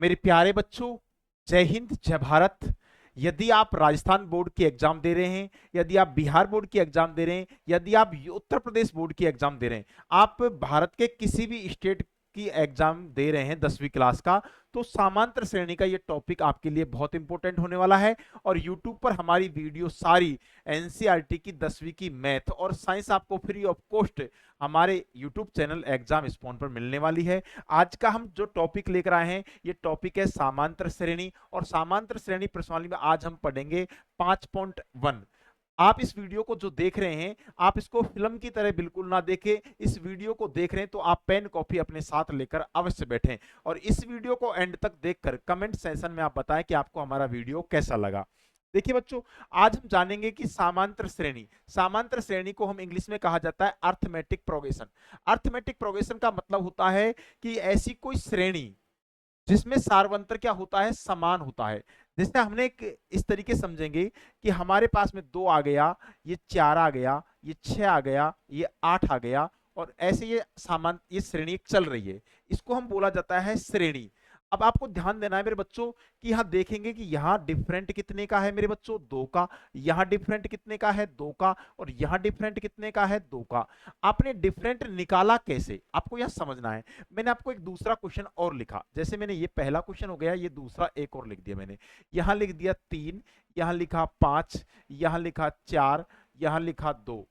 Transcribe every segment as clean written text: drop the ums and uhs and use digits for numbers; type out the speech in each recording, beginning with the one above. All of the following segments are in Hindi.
मेरे प्यारे बच्चों, जय हिंद जय भारत। यदि आप राजस्थान बोर्ड की एग्जाम दे रहे हैं, यदि आप बिहार बोर्ड की एग्जाम दे रहे हैं, यदि आप उत्तर प्रदेश बोर्ड की एग्जाम दे रहे हैं, आप भारत के किसी भी स्टेट की एग्जाम दे रहे हैं 10वीं क्लास का, तो समांतर श्रेणी का ये टॉपिक आपके लिए बहुत इंपॉर्टेंट होने वाला है। और YouTube पर हमारी वीडियो सारी एनसीईआरटी की 10वीं की मैथ और साइंस आपको फ्री ऑफ कॉस्ट हमारे YouTube चैनल एग्जाम स्पॉन पर मिलने वाली है। आज का हम जो टॉपिक लेकर आए हैं, ये टॉपिक है समांतर श्रेणी। और समांतर श्रेणी प्रश्नावली में आज हम पढ़ेंगे 5.1। आप इस वीडियो को जो देख रहे हैं, आप इसको फिल्म की तरह बिल्कुल ना देखें। इस वीडियो को देख रहे हैं तो आप पेन कॉपी अपने साथ लेकर अवश्य बैठें और इस वीडियो को एंड तक देखकर कमेंट सेक्शन में आप बताएं कि आपको हमारा वीडियो कैसा लगा। देखिए बच्चों, आज हम जानेंगे कि समांतर श्रेणी को हम इंग्लिश में कहा जाता है अर्थमेटिक प्रोग्रेशन। अर्थमेटिक प्रोग्रेशन का मतलब होता है कि ऐसी कोई श्रेणी जिसमें सार्वंतर क्या होता है, समान होता है। जैसे हमने एक इस तरीके समझेंगे कि हमारे पास में 2 आ गया, ये 4 आ गया, ये 6 आ गया, ये 8 आ गया, और ऐसे ये श्रेणी एक चल रही है। इसको हम बोला जाता है श्रेणी। अब आपको ध्यान देना है मेरे बच्चों कि यहाँ देखेंगे कि यहाँ डिफरेंट कितने का है मेरे बच्चों, 2 का। यहाँ डिफरेंट कितने का है, 2 का। और यहाँ डिफरेंट कितने का है, 2 का। आपने डिफरेंट निकाला कैसे, आपको यह समझना है। मैंने आपको एक दूसरा क्वेश्चन और लिखा। जैसे मैंने ये पहला क्वेश्चन हो गया, ये दूसरा एक और लिख दिया मैंने। यहाँ लिख दिया 3, यहाँ लिखा 5, यहाँ लिखा 4, यहाँ लिखा 2।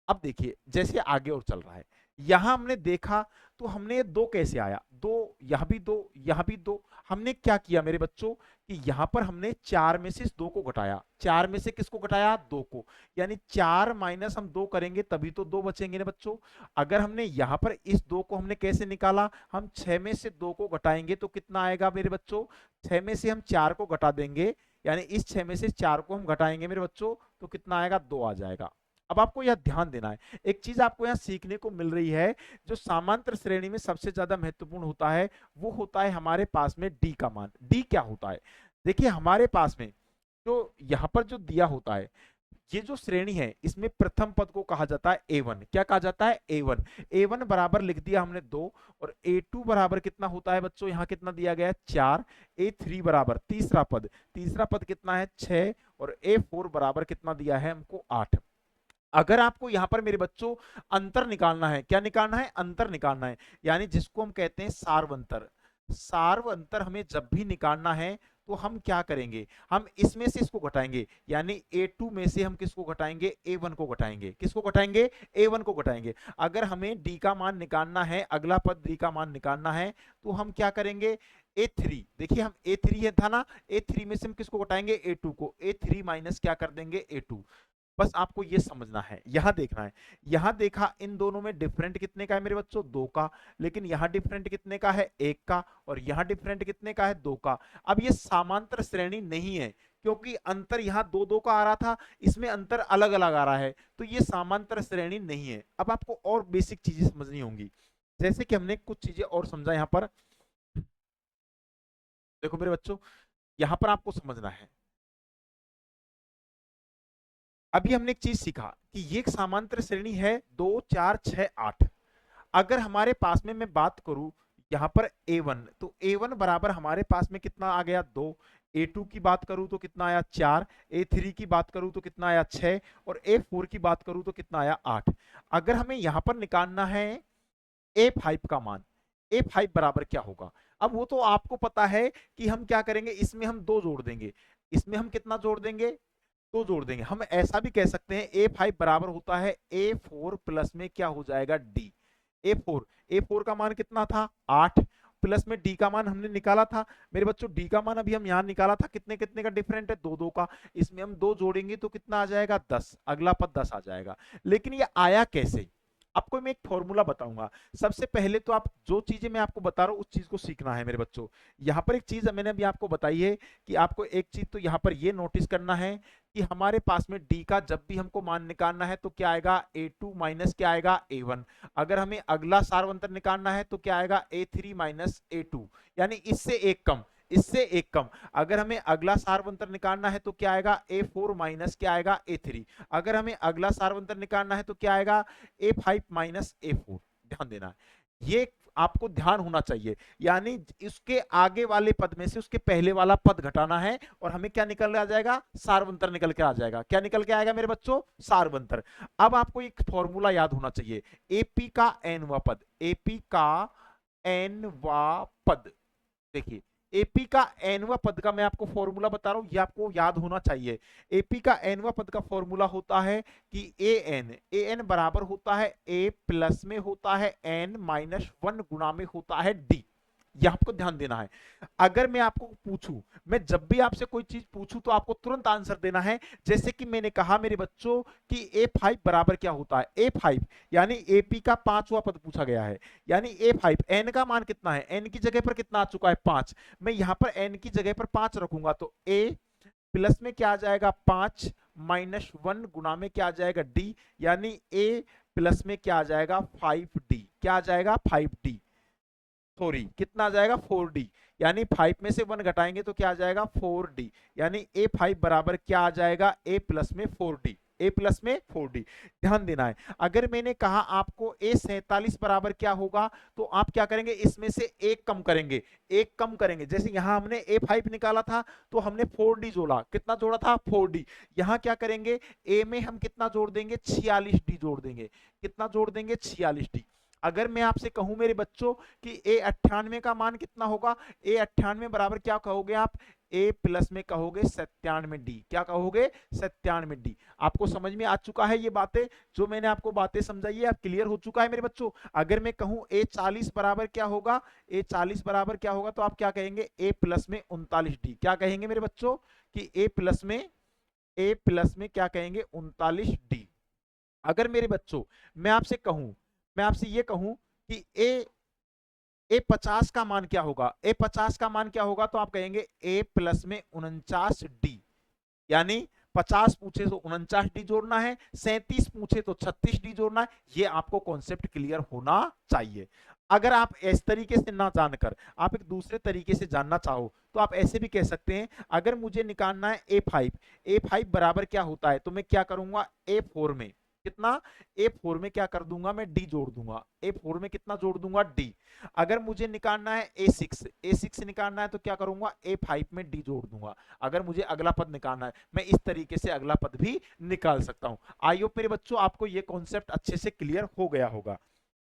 अब देखिए जैसे आगे और चल रहा है, यहां हमने देखा तो हमने ये 2 कैसे आया, 2, यहां भी 2, यहां भी 2। हमने क्या किया मेरे बच्चों कि यहां पर हमने 4 में से इस 2 को घटाया। 4 में से किसको घटाया, 2 को। यानी 4 माइनस हम 2 करेंगे तभी तो 2 बचेंगे ना बच्चों। अगर हमने यहां पर इस 2 को हमने कैसे निकाला, हम 6 में से 2 को घटाएंगे तो कितना आएगा मेरे बच्चों, 6 में से हम 4 को घटा देंगे, यानी इस 6 में से 4 को हम घटाएंगे मेरे बच्चों तो कितना आएगा, 2 आ जाएगा। अब आपको यह ध्यान देना है, एक चीज आपको यहां सीखने को मिल रही है। जो समांतर श्रेणी में सबसे ज्यादा महत्वपूर्ण होता है वो होता है हमारे पास में डी का मान। डी क्या होता है, देखिए हमारे पास में जो यहां पर जो दिया होता है, ये जो श्रेणी है इसमें प्रथम पद को कहा जाता है A1। क्या कहा जाता है, A1। A1 बराबर लिख दिया हमने 2, और A2 बराबर कितना होता है बच्चों, यहां कितना दिया गया है, 4। A3 बराबर तीसरा पद कितना है, 6। और A4 बराबर कितना दिया है हमको, 8। अगर आपको यहां पर मेरे बच्चों अंतर निकालना है, क्या निकालना है, अंतर निकालना है, यानी जिसको हम कहते हैं सार्वंतर। सार्वंतर हमें जब भी निकालना है तो हम क्या करेंगे, हम इसमें से इसको घटाएंगे। यानी A2 में से हम किसको घटाएंगे, A1 को घटाएंगे। किसको घटाएंगे, A1 को घटाएंगे। अगर हमें D का मान निकालना है, अगला पद D का मान निकालना है, तो हम क्या करेंगे, A3। देखिए हम A3 है था ना, A3 में से हम किसको घटाएंगे, A2 को। A3 माइनस क्या कर देंगे, A2। बस आपको ये समझना है, यहां देखना है। यहां देखा इन दोनों में डिफरेंट कितने का है मेरे बच्चों, 2 का। लेकिन यहां डिफरेंट कितने का है, 1 का। और यहां डिफरेंट कितने का है, 2 का। अब ये समांतर श्रेणी नहीं है, क्योंकि अंतर यहां 2-2 का आ रहा था, इसमें अंतर अलग अलग आ रहा है, तो ये समांतर श्रेणी नहीं है। अब आपको और बेसिक चीजें समझनी होंगी, जैसे कि हमने कुछ चीजें और समझा यहां पर। देखो मेरे बच्चों, यहां पर आपको समझना है, अभी हमने एक चीज सीखा कि ये एक समांतर श्रेणी है, 2, 4, 6, 8। अगर हमारे पास में मैं बात करूं यहां पर A1, तो A1 बराबर हमारे पास में कितना आ गया, 2। A2 की बात करूं तो कितना आया, 4। A3 की बात करूं तो कितना आया, 6। और A4 की बात करूं तो कितना आया, 8। अगर हमें यहां पर निकालना है A5 का मान, A5 बराबर क्या होगा, अब वो तो आपको पता है कि हम क्या करेंगे, इसमें हम 2 जोड़ देंगे। इसमें हम कितना जोड़ देंगे, 2 जोड़ देंगे। हम ऐसा भी कह सकते हैं A5 बराबर होता है A4 प्लस में क्या हो जाएगा, D। A4 का मान कितना था, 8, प्लस में D का मान हमने निकाला था। मेरे बच्चों D का मान अभी हम यहां निकाला था, कितने कितने का डिफरेंट है, 2-2 का। इसमें हम 2 जोड़ेंगे तो कितना आ जाएगा, 10। अगला पद 10 आ जाएगा। लेकिन ये आया कैसे, आपको मैं एक फॉर्मूला बताऊंगा। सबसे पहले तो आप जो चीजें मैं आपको बता रहा हूं उस चीज को सीखना है मेरे बच्चों। यहां पर एक चीज मैंने अभी आपको बताई है कि आपको एक चीज तो यहां पर ये नोटिस करना है कि हमारे पास में D का जब भी हमको मान निकालना है तो क्या आएगा, A2 माइनस क्या आएगा, A1। अगर हमें अगला सार्वंतर निकालना है तो क्या आएगा, A3 माइनस A2, यानी इससे एक कम, इससे एक कम। अगर हमें अगला सार्वंतर निकालना है तो क्या आएगा, A4 माइनस क्या आएगा, A3। अगर हमें अगला सार्वंतर निकालना है तो क्या आएगा, A5 माइनस A4। ध्यान देना, ये आपको ध्यान होना चाहिए, यानी इसके आगे वाले पद में से उसके पहले वाला पद घटाना है और हमें क्या निकल आ जाएगा, सार्वंतर निकल के आ जाएगा। क्या निकल के आएगा मेरे बच्चों, सार्वंतर। अब आपको एक फॉर्मूला याद होना चाहिए, एपी का एनवा पद, एपी का एनवा पद। देखिए एपी का एनवा पद का मैं आपको फॉर्मूला बता रहा हूं, ये आपको याद होना चाहिए। एपी का एनवा पद का फॉर्मूला होता है कि ए एन बराबर होता है ए प्लस में होता है एन माइनस वन गुणा में होता है डी। ये आपको ध्यान देना है। अगर मैं आपको पूछूं, मैं जब भी आपसे कोई चीज पूछूं तो आपको तुरंत आंसर देना है। जैसे कि मैंने कहा मेरे बच्चों कि ए5 बराबर क्या होता है, ए5 यानी एपी का पांचवा पद पूछा गया है, यानी ए5 एन का मान कितना है, एन की जगह पर कितना आ चुका है 5, मैं यहां पर एन की जगह पर 5 रखूंगा तो ए प्लस में क्या आ जाएगा 5 माइनस 1 गुना में क्या आ जाएगा डी, यानी ए प्लस में क्या आ जाएगा 5d, क्या आ जाएगा 5d, सॉरी कितना आ जाएगा 4d, यानी 5 में से 1 घटाएंगे तो क्या आ जाएगा 4d, यानी a5 बराबर क्या आ जाएगा a प्लस में 4d, a प्लस में 4d। ध्यान देना है, अगर मैंने कहा आपको a47 बराबर क्या होगा तो आप क्या करेंगे, इसमें से एक कम करेंगे, एक कम करेंगे। जैसे यहां हमने a5 निकाला था तो हमने 4d जोड़ा, कितना जोड़ा था 4d, यहां क्या करेंगे a में हम कितना जोड़ देंगे 46d जोड़ देंगे, कितना जोड़ देंगे 46d। अगर मैं आपसे कहूं मेरे बच्चों कि a98 का मान कितना होगा, a98 बराबर क्या कहोगे आप, a प्लस में कहोगे 97d, क्या कहोगे 97d। आपको समझ में आ चुका है ये बातें, जो मैंने आपको बातें समझाई है, आप क्लियर हो चुका है मेरे बच्चों। अगर मैं कहूं a40 बराबर क्या होगा, a40 बराबर क्या होगा तो आप क्या कहेंगे a प्लस में 39d, क्या कहेंगे मेरे बच्चों कि a प्लस में क्या कहेंगे 39d। अगर मेरे बच्चों मैं आपसे कहूं, मैं आपसे ये कहूं कि ए 50 का मान क्या होगा, ए 50 का मान क्या होगा तो आप कहेंगे ए प्लस में 49d, यानी 50 पूछे तो 49d जोड़ना है, 37 पूछे तो 36d जोड़ना है। ये आपको कॉन्सेप्ट क्लियर होना चाहिए। अगर आप इस तरीके से ना जानकर आप एक दूसरे तरीके से जानना चाहो तो आप ऐसे भी कह सकते हैं, अगर मुझे निकालना है a5 बराबर क्या होता है तो मैं क्या करूंगा a4 में कितना, a4 में क्या कर दूंगा मैं d जोड़ दूंगा, a4 में कितना जोड़ दूंगा d। अगर मुझे निकालना है a6 निकालना है तो क्या करूंगा a5 में d जोड़ दूंगा। अगर मुझे अगला पद निकालना है मैं इस तरीके से अगला पद भी निकाल सकता हूं। आई होप मेरे बच्चों आपको ये कॉन्सेप्ट अच्छे से क्लियर हो गया होगा।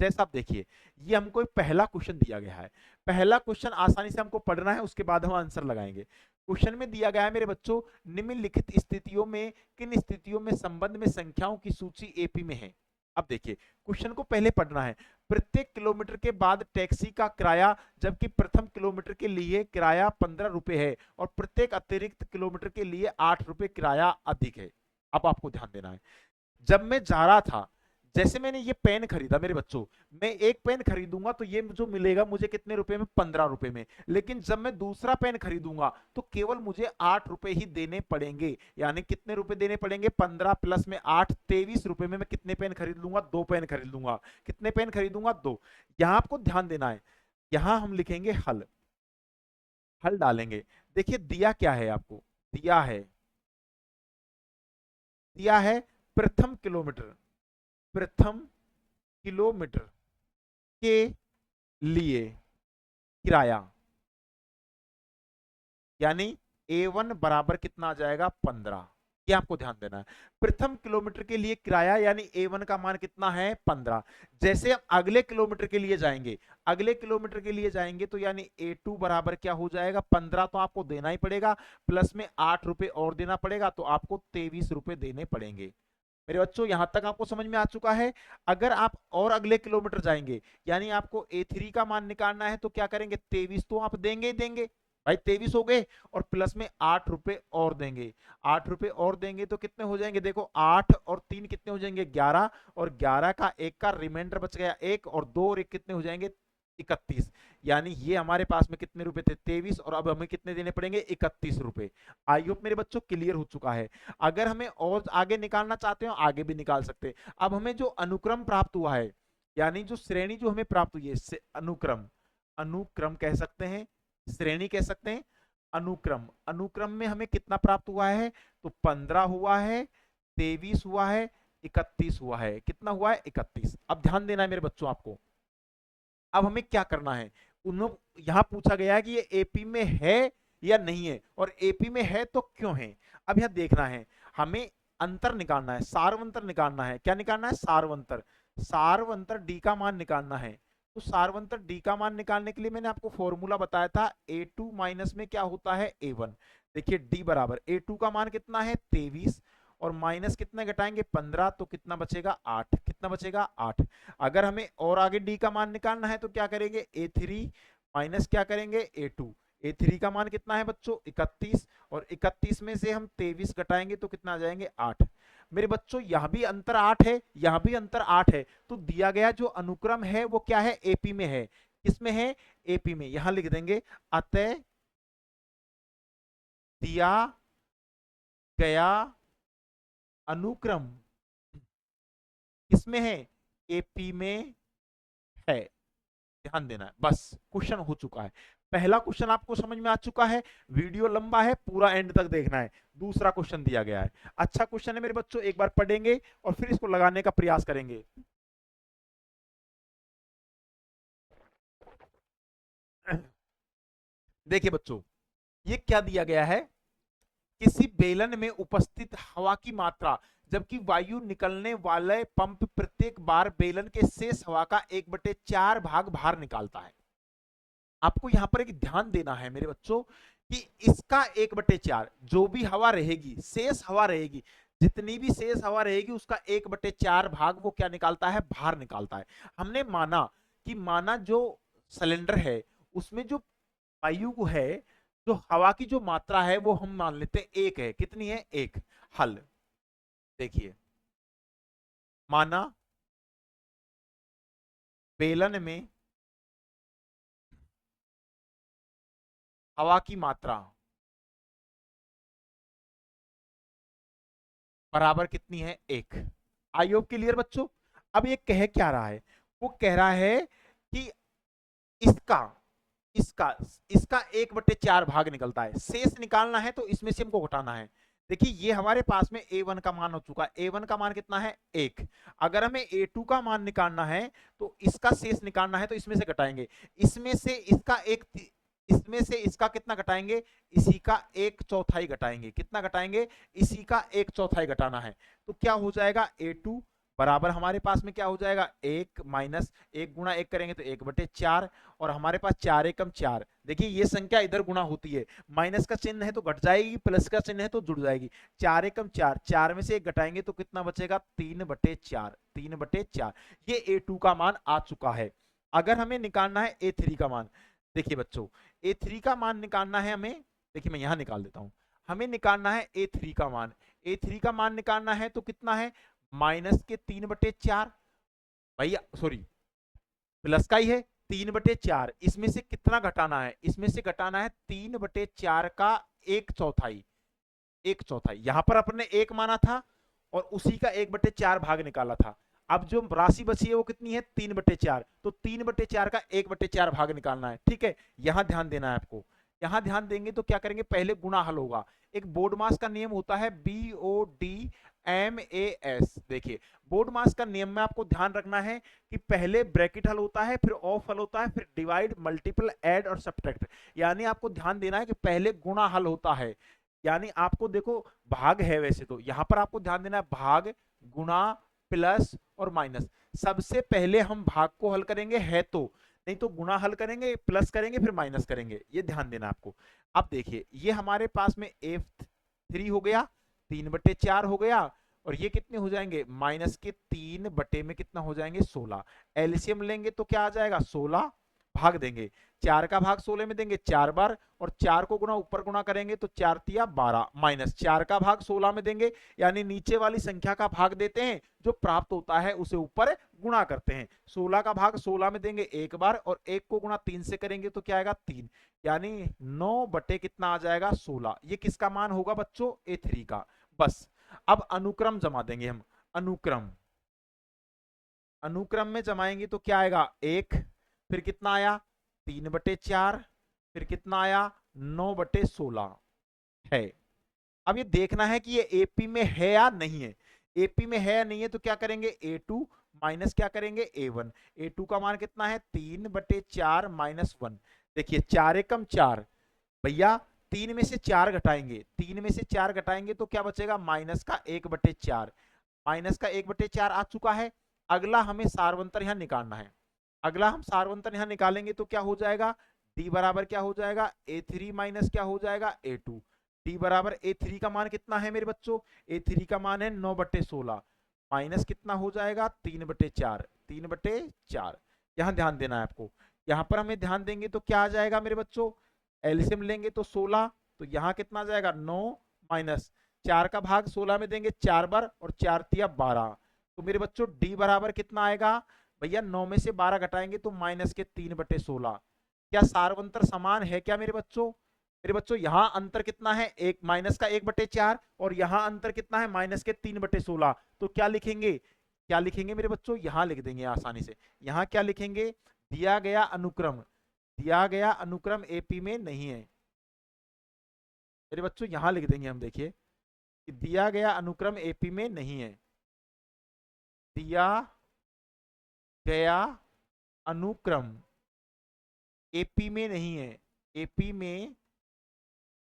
जैसा आप देखिए ये हमको एक पहला क्वेश्चन दिया गया है, पहला क्वेश्चन आसानी से हमको पढ़ना है, उसके बाद हम आंसर लगाएंगे। क्वेश्चन में दिया गया है मेरे बच्चों, निम्नलिखित स्थितियों में किन स्थितियों में संबंध में संख्याओं की सूची एपी में है। अब देखिए क्वेश्चन को पहले पढ़ना है, प्रत्येक किलोमीटर के बाद टैक्सी का किराया जबकि प्रथम किलोमीटर के लिए किराया 15 रुपए है और प्रत्येक अतिरिक्त किलोमीटर के लिए 8 रुपए किराया अधिक है। अब आपको ध्यान देना है, जब मैं जा रहा था, जैसे मैंने ये पेन खरीदा मेरे बच्चों, मैं एक पेन खरीदूंगा तो ये जो मिलेगा मुझे कितने रुपए में 15 रुपए में, लेकिन जब मैं दूसरा पेन खरीदूंगा तो केवल मुझे 8 रुपए ही देने पड़ेंगे। यानी कितने रुपए देने पड़ेंगे 15 प्लस में 8 23 रुपए में मैं कितने पेन खरीद लूंगा, 2 पेन खरीद लूंगा। कितने पेन खरीदूंगा 2। यहां आपको ध्यान देना है, यहां हम लिखेंगे हल, हल डालेंगे। देखिए दिया क्या है आपको, दिया है, दिया है प्रथम किलोमीटर, प्रथम किलोमीटर के लिए किराया, यानी A1 बराबर कितना आ जाएगा 15। ये आपको ध्यान देना है, प्रथम किलोमीटर के लिए किराया यानी A1 का मान कितना है 15। जैसे हम अगले किलोमीटर के लिए जाएंगे, अगले किलोमीटर के लिए जाएंगे तो यानी A2 बराबर क्या हो जाएगा 15 तो आपको देना ही पड़ेगा, प्लस में 8 रुपए और देना पड़ेगा तो आपको 23 रुपए देने पड़ेंगे। मेरे बच्चों यहां तक आपको समझ में आ चुका है। अगर आप और अगले किलोमीटर जाएंगे यानी आपको A3 का मान निकालना है तो क्या करेंगे 23 तो आप देंगे ही देंगे भाई, 23 हो गए और प्लस में 8 रुपए और देंगे, 8 रुपए और देंगे तो कितने हो जाएंगे, देखो 8 और 3 कितने हो जाएंगे 11, और 11 का एक का रिमाइंडर बच गया 1, और 2 और 1 कितने हो जाएंगे 31। यानी ये हमारे पास में कितने रुपए थे 23, और अब हमें कितने देने पड़ेंगे 31 रुपए। आई होप मेरे बच्चों क्लियर हो चुका है। अगर हमें और आगे निकालना चाहते हो आगे भी निकाल सकते हैं। अब हमें जो अनुक्रम प्राप्त हुआ है, यानी जो श्रेणी जो हमें प्राप्त हुई है अनुक्रम, अनुक्रम कह सकते हैं, श्रेणी कह सकते हैं, अनुक्रम, अनुक्रम में हमें कितना प्राप्त हुआ है तो 15 हुआ है, 23 हुआ है, 31 हुआ है। कितना हुआ है 31। अब ध्यान देना है मेरे बच्चों आपको, अब हमें क्या करना है, यहां पूछा गया है कि ये एपी में है या नहीं है, और एपी में है तो क्यों है। अब यहां देखना है, हमें अंतर निकालना है, सार्वंतर निकालना है। क्या निकालना है? सार्वंतर। सार्वंतर डी का मान निकालना है। तो सार्वंतर डी का मान निकालने के लिए मैंने आपको फॉर्मूला बताया था, A2 माइनस में क्या होता है A1। देखिए डी बराबर A2 का मान कितना है 23, और माइनस कितना घटाएंगे 15, तो कितना बचेगा 8। कितना बचेगा 8। अगर हमें और आगे डी का मान निकालना है तो क्या करेंगे, A3 माइनस क्या करेंगे A2। A3 का मान कितना है बच्चों 31, और 31 में से हम 23 घटाएंगे तो कितना आ जाएंगे 8। मेरे बच्चों यहां भी अंतर 8 है, यहां भी अंतर 8 है, तो दिया गया जो अनुक्रम है वो क्या है, एपी में है। किसमें है? एपी में। यहां लिख देंगे, अतः दिया गया अनुक्रम किसमें है, एपी में है। ध्यान देना है, बस क्वेश्चन हो चुका है। पहला क्वेश्चन आपको समझ में आ चुका है, वीडियो लंबा है, पूरा एंड तक देखना है। दूसरा क्वेश्चन दिया गया है, अच्छा क्वेश्चन है मेरे बच्चों, एक बार पढ़ेंगे और फिर इसको लगाने का प्रयास करेंगे। देखिए बच्चों, ये क्या दिया गया है, किसी बेलन में उपस्थित हवा की मात्रा जबकि वायु निकलने वाले पंप प्रत्येक बार बेलन के शेष हवा का 1/4 भाग बाहर निकालता है। आपको यहां पर एक ध्यान देना है मेरे बच्चों कि इसका 1/4 जो भी हवा रहेगी, शेष हवा रहेगी, जितनी भी शेष हवा रहेगी उसका 1/4 भाग वो क्या निकालता है, बाहर निकालता है। हमने माना कि जो सिलेंडर है उसमें जो वायु है, जो हवा की जो मात्रा है वो हम मान लेते हैं 1 है। कितनी है? 1। हल। देखिए, माना बेलन में हवा की मात्रा बराबर कितनी है, 1। आई होप क्लियर बच्चों। अब ये कह क्या रहा है, वो कह रहा है कि इसका इसका इसका 1/4 भाग निकलता है, शेष निकालना है तो इसमें से हमको घटाना है। देखिए ये हमारे पास में A1 का मान हो चुका है, A1 का मान कितना है 1। अगर हमें A2 का मान निकालना है तो इसका शेष निकालना है तो इसमें से घटाएंगे, इसमें से इसका इसमें से इसका कितना घटाएंगे, इसी का 1/4 घटाएंगे। कितना घटाएंगे? इसी का 1/4 घटाना है। तो क्या हो जाएगा, A2 बराबर हमारे पास में क्या हो जाएगा, 1 माइनस 1 गुणा 1 करेंगे तो 1/4, और हमारे पास 4 एकम 4। देखिए ये संख्या इधर गुणा होती है, माइनस का चिन्ह है तो घट जाएगी, प्लस का चिन्ह है तो जुड़ जाएगी। 4 एकम 4, 4 में से 1 घटाएंगे तो कितना बचेगा, 3/4। 3/4 ये A2 का मान आ चुका है। अगर हमें निकालना है A3 का मान, देखिए बच्चों A3 का मान निकालना है हमें, देखिए मैं यहां निकाल देता हूं, हमें निकालना है A3 का मान। A3 का मान निकालना है तो कितना है, माइनस के 3/4, भैया सॉरी प्लस का ही है 3/4। इसमें से कितना घटाना है, इसमें से घटाना है 3/4 का 1/4। 1/4 यहां पर अपने 1 माना था और उसी का 1/4 भाग निकाला था। अब जो राशि बची है वो कितनी है, 3/4। तो 3/4 का 1/4 भाग निकालना है। ठीक है, यहां ध्यान देना है आपको। यहां ध्यान देंगे तो क्या करेंगे, पहले गुणा हल होगा। एक बोर्ड मास का नियम होता है BODMAS। देखिए बोर्ड मास का नियम में आपको ध्यान रखना है कि पहले ब्रैकेट हल होता है, फिर ऑफ हल होता है, फिर डिवाइड, मल्टीपल, ऐड और सब्ट्रैक्ट। यानी आपको ध्यान देना है कि पहले गुणा हल होता है, यानी आपको देखो भाग है, वैसे तो यहां पर आपको ध्यान देना है भाग, गुणा, प्लस और माइनस। सबसे पहले हम भाग को हल करेंगे है तो, नहीं तो गुणा हल करेंगे, प्लस करेंगे, फिर माइनस करेंगे। ये ध्यान देना आपको। अब देखिए ये हमारे पास में F3 हो गया, 3/4 हो गया, और ये कितने हो जाएंगे, माइनस के 3 में कितना हो जाएंगे 16। एलसीएम लेंगे तो क्या आ जाएगा 16, भाग देंगे 4 का भाग 16 में देंगे 4 बार, और 4 को गुणा ऊपर गुणा करेंगे तो 4 तिया 12, माइनस 4 का भाग 16 में देंगे, यानी नीचे वाली संख्या का भाग देते हैं, जो प्राप्त होता है उसे ऊपर गुणा करते हैं। 16 का भाग 16 में देंगे एक बार, और 1 को गुणा 3 से करेंगे तो क्या आएगा 3, यानी 9 बटे कितना आ जाएगा 16। ये किसका मान होगा बच्चों, A3 का। बस अब अनुक्रम जमा देंगे हम। अनुक्रम, अनुक्रम में जमाएंगे तो क्या आएगा 1, फिर कितना आया 3/4, फिर कितना आया 9/16 है। अब ये देखना है कि ये एपी में है या नहीं है। एपी में है या नहीं है तो क्या करेंगे, A2 माइनस क्या करेंगे A1। A2 का मान कितना है 3/4 माइनस 1। देखिए 4 एकम 4, भैया 3 में से 4 घटाएंगे, 3 में से 4 घटाएंगे तो क्या बचेगा माइनस का 1/4। माइनस का 1/4 आ चुका है। अगला हमें सारवंतर यहाँ निकालना है। अगला हम सारवंतर यहाँ निकालेंगे तो क्या हो जाएगा, d बराबर क्या हो जाएगा A3 माइनस क्या हो जाएगा A2। d बराबर A3 का मान कितना है मेरे बच्चों, A3 का मान है 9/16 माइनस कितना हो जाएगा 3/4, 3/4। यहाँ ध्यान देना है आपको, यहाँ पर हमें ध्यान देंगे तो क्या आ जाएगा मेरे बच्चों, एलसीएम लेंगे तो 16, तो यहाँ कितना आ जाएगा 9 माइनस 4 का भाग 16 में देंगे 4 बार और 4 तिया 12। तो मेरे बच्चों d बराबर कितना आएगा, भैया 9 में से 12 घटाएंगे तो माइनस के 3/16। क्या सारवंतर समान है क्या मेरे बच्चों, मेरे बच्चों यहाँ अंतर कितना है, एक माइनस का 1/4 और यहाँ अंतर कितना है माइनस के 3/16। तो क्या लिखेंगे, क्या लिखेंगे मेरे बच्चों, यहाँ लिख देंगे आसानी से। यहाँ क्या लिखेंगे, दिया गया अनुक्रम, दिया गया अनुक्रम एपी में नहीं है। मेरे बच्चों यहां लिख देंगे हम, देखिए कि दिया गया अनुक्रम एपी में नहीं है। दिया गया अनुक्रम एपी में नहीं है, एपी में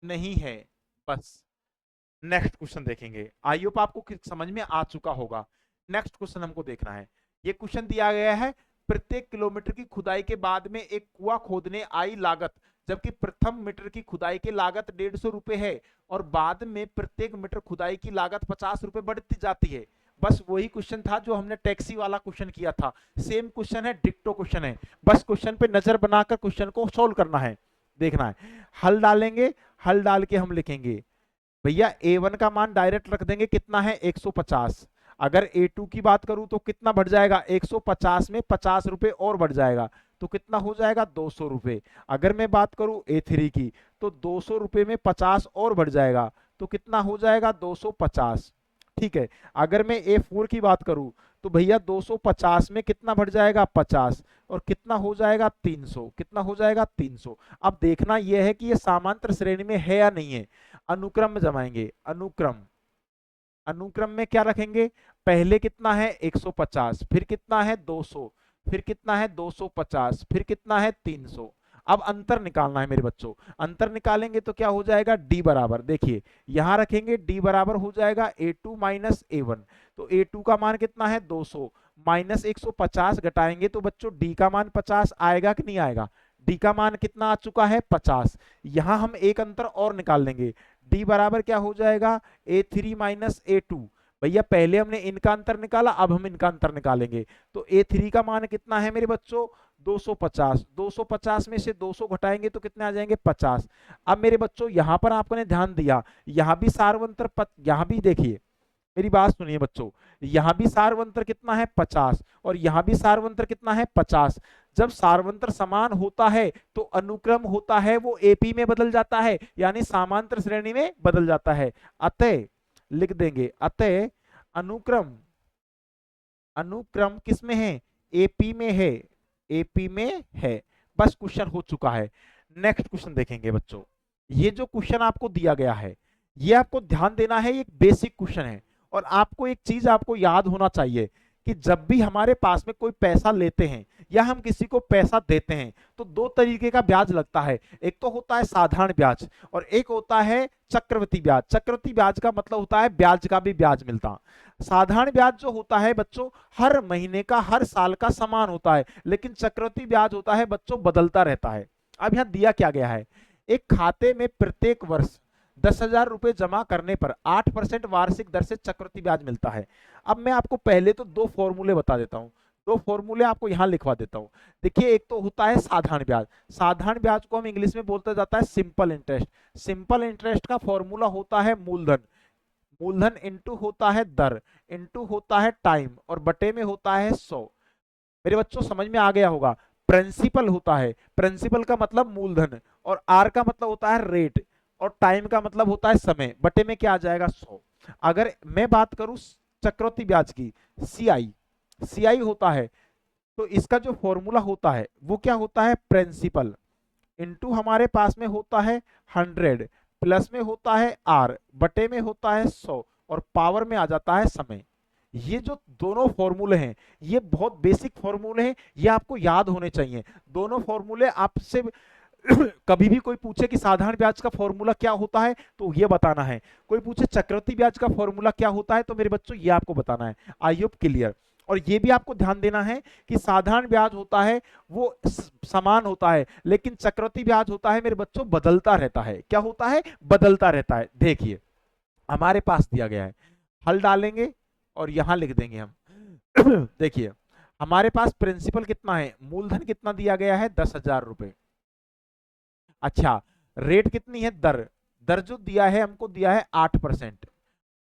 नहीं है। बस नेक्स्ट क्वेश्चन देखेंगे। आई होप आपको समझ में आ चुका होगा। नेक्स्ट क्वेश्चन हमको देखना है। ये क्वेश्चन दिया गया है, प्रत्येक किलोमीटर की खुदाई के बाद में एक कुआं खोदने आई लागत, जबकि प्रथम मीटर की खुदाई की लागत 150 रुपए है और बाद में प्रत्येक मीटर खुदाई की लागत 50 रुपए बढ़ती जाती है। बस वही क्वेश्चन था जो हमने टैक्सी वाला क्वेश्चन किया था, सेम क्वेश्चन है, डिक्टो क्वेश्चन है। बस क्वेश्चन पे नजर बनाकर क्वेश्चन को सोल्व करना है, देखना है। हल डालेंगे, हल डाल के हम लिखेंगे भैया A1 का मान डायरेक्ट रख देंगे, कितना है 150। अगर A2 की बात करूं तो कितना बढ़ जाएगा, 150 में 50 रुपए और बढ़ जाएगा तो कितना हो जाएगा 200 रुपए। अगर मैं बात करूं A3 की तो 200 रुपए में 50 और बढ़ जाएगा तो कितना हो जाएगा 250। ठीक है, अगर मैं A4 की बात करूं तो भैया 250 में कितना बढ़ जाएगा 50 और कितना हो जाएगा 300, कितना हो जाएगा 300। अब देखना यह है कि ये समांतर श्रेणी में है या नहीं है। अनुक्रम में जमाएंगे, अनुक्रम, अनुक्रम में क्या रखेंगे, पहले कितना है 150, फिर कितना है 200, फिर कितना है 250, फिर कितना है 300। अब अंतर निकालना है मेरे बच्चों। अंतर निकालेंगे तो क्या हो जाएगा d बराबर, देखिए यहां रखेंगे d बराबर हो जाएगा A2 माइनस A1। तो A2 का मान कितना है 200 माइनस 150 घटाएंगे तो बच्चों d का मान 50 आएगा कि नहीं आएगा, d का मान कितना आ चुका है 50। यहां हम एक अंतर और निकाल लेंगे, d बराबर क्या हो जाएगा A3 माइनस A2। भैया पहले हमने इनका अंतर निकाला, अब हम इनका अंतर निकालेंगे। तो A3 का मान कितना है मेरे बच्चों 250, 250 में से 200 घटाएंगे तो कितने आ जाएंगे 50। अब मेरे बच्चों यहां पर आपने ध्यान दिया, यहां भी सारवंतर यहां भी देखिए, मेरी बात सुनिए बच्चों, यहां भी सारवंतर कितना है 50 और यहां भी सारवंतर कितना है 50। जब सारवंतर समान होता है तो अनुक्रम होता है वो एपी में बदल जाता है, यानी समांतर श्रेणी में बदल जाता है। अतः लिख देंगे, अतः अनुक्रम, अनुक्रम किस में है, एपी में है, एपी में है। बस क्वेश्चन हो चुका है। नेक्स्ट क्वेश्चन देखेंगे बच्चों। ये जो क्वेश्चन आपको दिया गया है, ये आपको ध्यान देना है, एक बेसिक क्वेश्चन है। और आपको एक चीज आपको याद होना चाहिए कि जब भी हमारे पास में कोई पैसा लेते हैं या हम किसी को पैसा देते हैं तो दो तरीके का ब्याज लगता है। एक तो होता है साधारण ब्याज और एक होता है चक्रवृद्धि ब्याज। चक्रवृद्धि ब्याज का मतलब होता है ब्याज का भी ब्याज मिलता। साधारण ब्याज जो होता है बच्चों हर महीने का हर साल का समान होता है, लेकिन चक्रवृद्धि ब्याज होता है बच्चों बदलता रहता है। अब यहाँ दिया क्या गया है, एक खाते में प्रत्येक वर्ष 10,000 रुपए जमा करने पर 8% वार्षिक दर से चक्रवृद्धि ब्याज मिलता है। अब मैं आपको पहले तो दो फॉर्मूले बता देता हूं, दो फॉर्मूले आपको यहां लिखवा देता हूं। देखिए एक तो होता है साधारण ब्याज, साधारण ब्याज को हम इंग्लिश में बोलते जाता है सिंपल इंटरेस्ट। सिंपल इंटरेस्ट का फॉर्मूला होता है मूलधन, मूलधन इंटू होता है दर, इंटू होता है टाइम और बटे में होता है 100। मेरे बच्चों समझ में आ गया होगा। प्रिंसिपल होता है, प्रिंसिपल का मतलब मूलधन और आर का मतलब होता है रेट और टाइम का मतलब होता है समय, बटे में क्या आ जाएगा 100। अगर मैं बात करूं चक्रवृद्धि ब्याज की, सीआई, सीआई होता है तो इसका जो फॉर्मूला होता है वो क्या होता है, प्रिंसिपल इनटू हमारे पास में होता है 100 प्लस में होता है आर बटे में होता है 100 और पावर में आ जाता है समय। ये जो दोनों फॉर्मूले हैं ये बहुत बेसिक फॉर्मूले हैं, ये आपको याद होने चाहिए। दोनों फॉर्मूले आपसे कभी भी कोई पूछे कि साधारण ब्याज का फॉर्मूला क्या होता है तो ये बताना है, कोई पूछे चक्रवृद्धि ब्याज का फॉर्मूला क्या होता है तो मेरे बच्चों ये आपको बताना है। I hope clear. और ये भी आपको ध्यान देना है कि साधारण ब्याज होता है वो समान होता है, लेकिन चक्रवृद्धि ब्याज होता है मेरे बच्चों बदलता रहता है। क्या होता है? बदलता रहता है। देखिए हमारे पास दिया गया है, हल डालेंगे और यहां लिख देंगे हम। देखिए हमारे पास प्रिंसिपल कितना है, मूलधन कितना दिया गया है, 10,000 रुपए। अच्छा रेट कितनी है, दर, दर जो दिया है हमको दिया है 8%।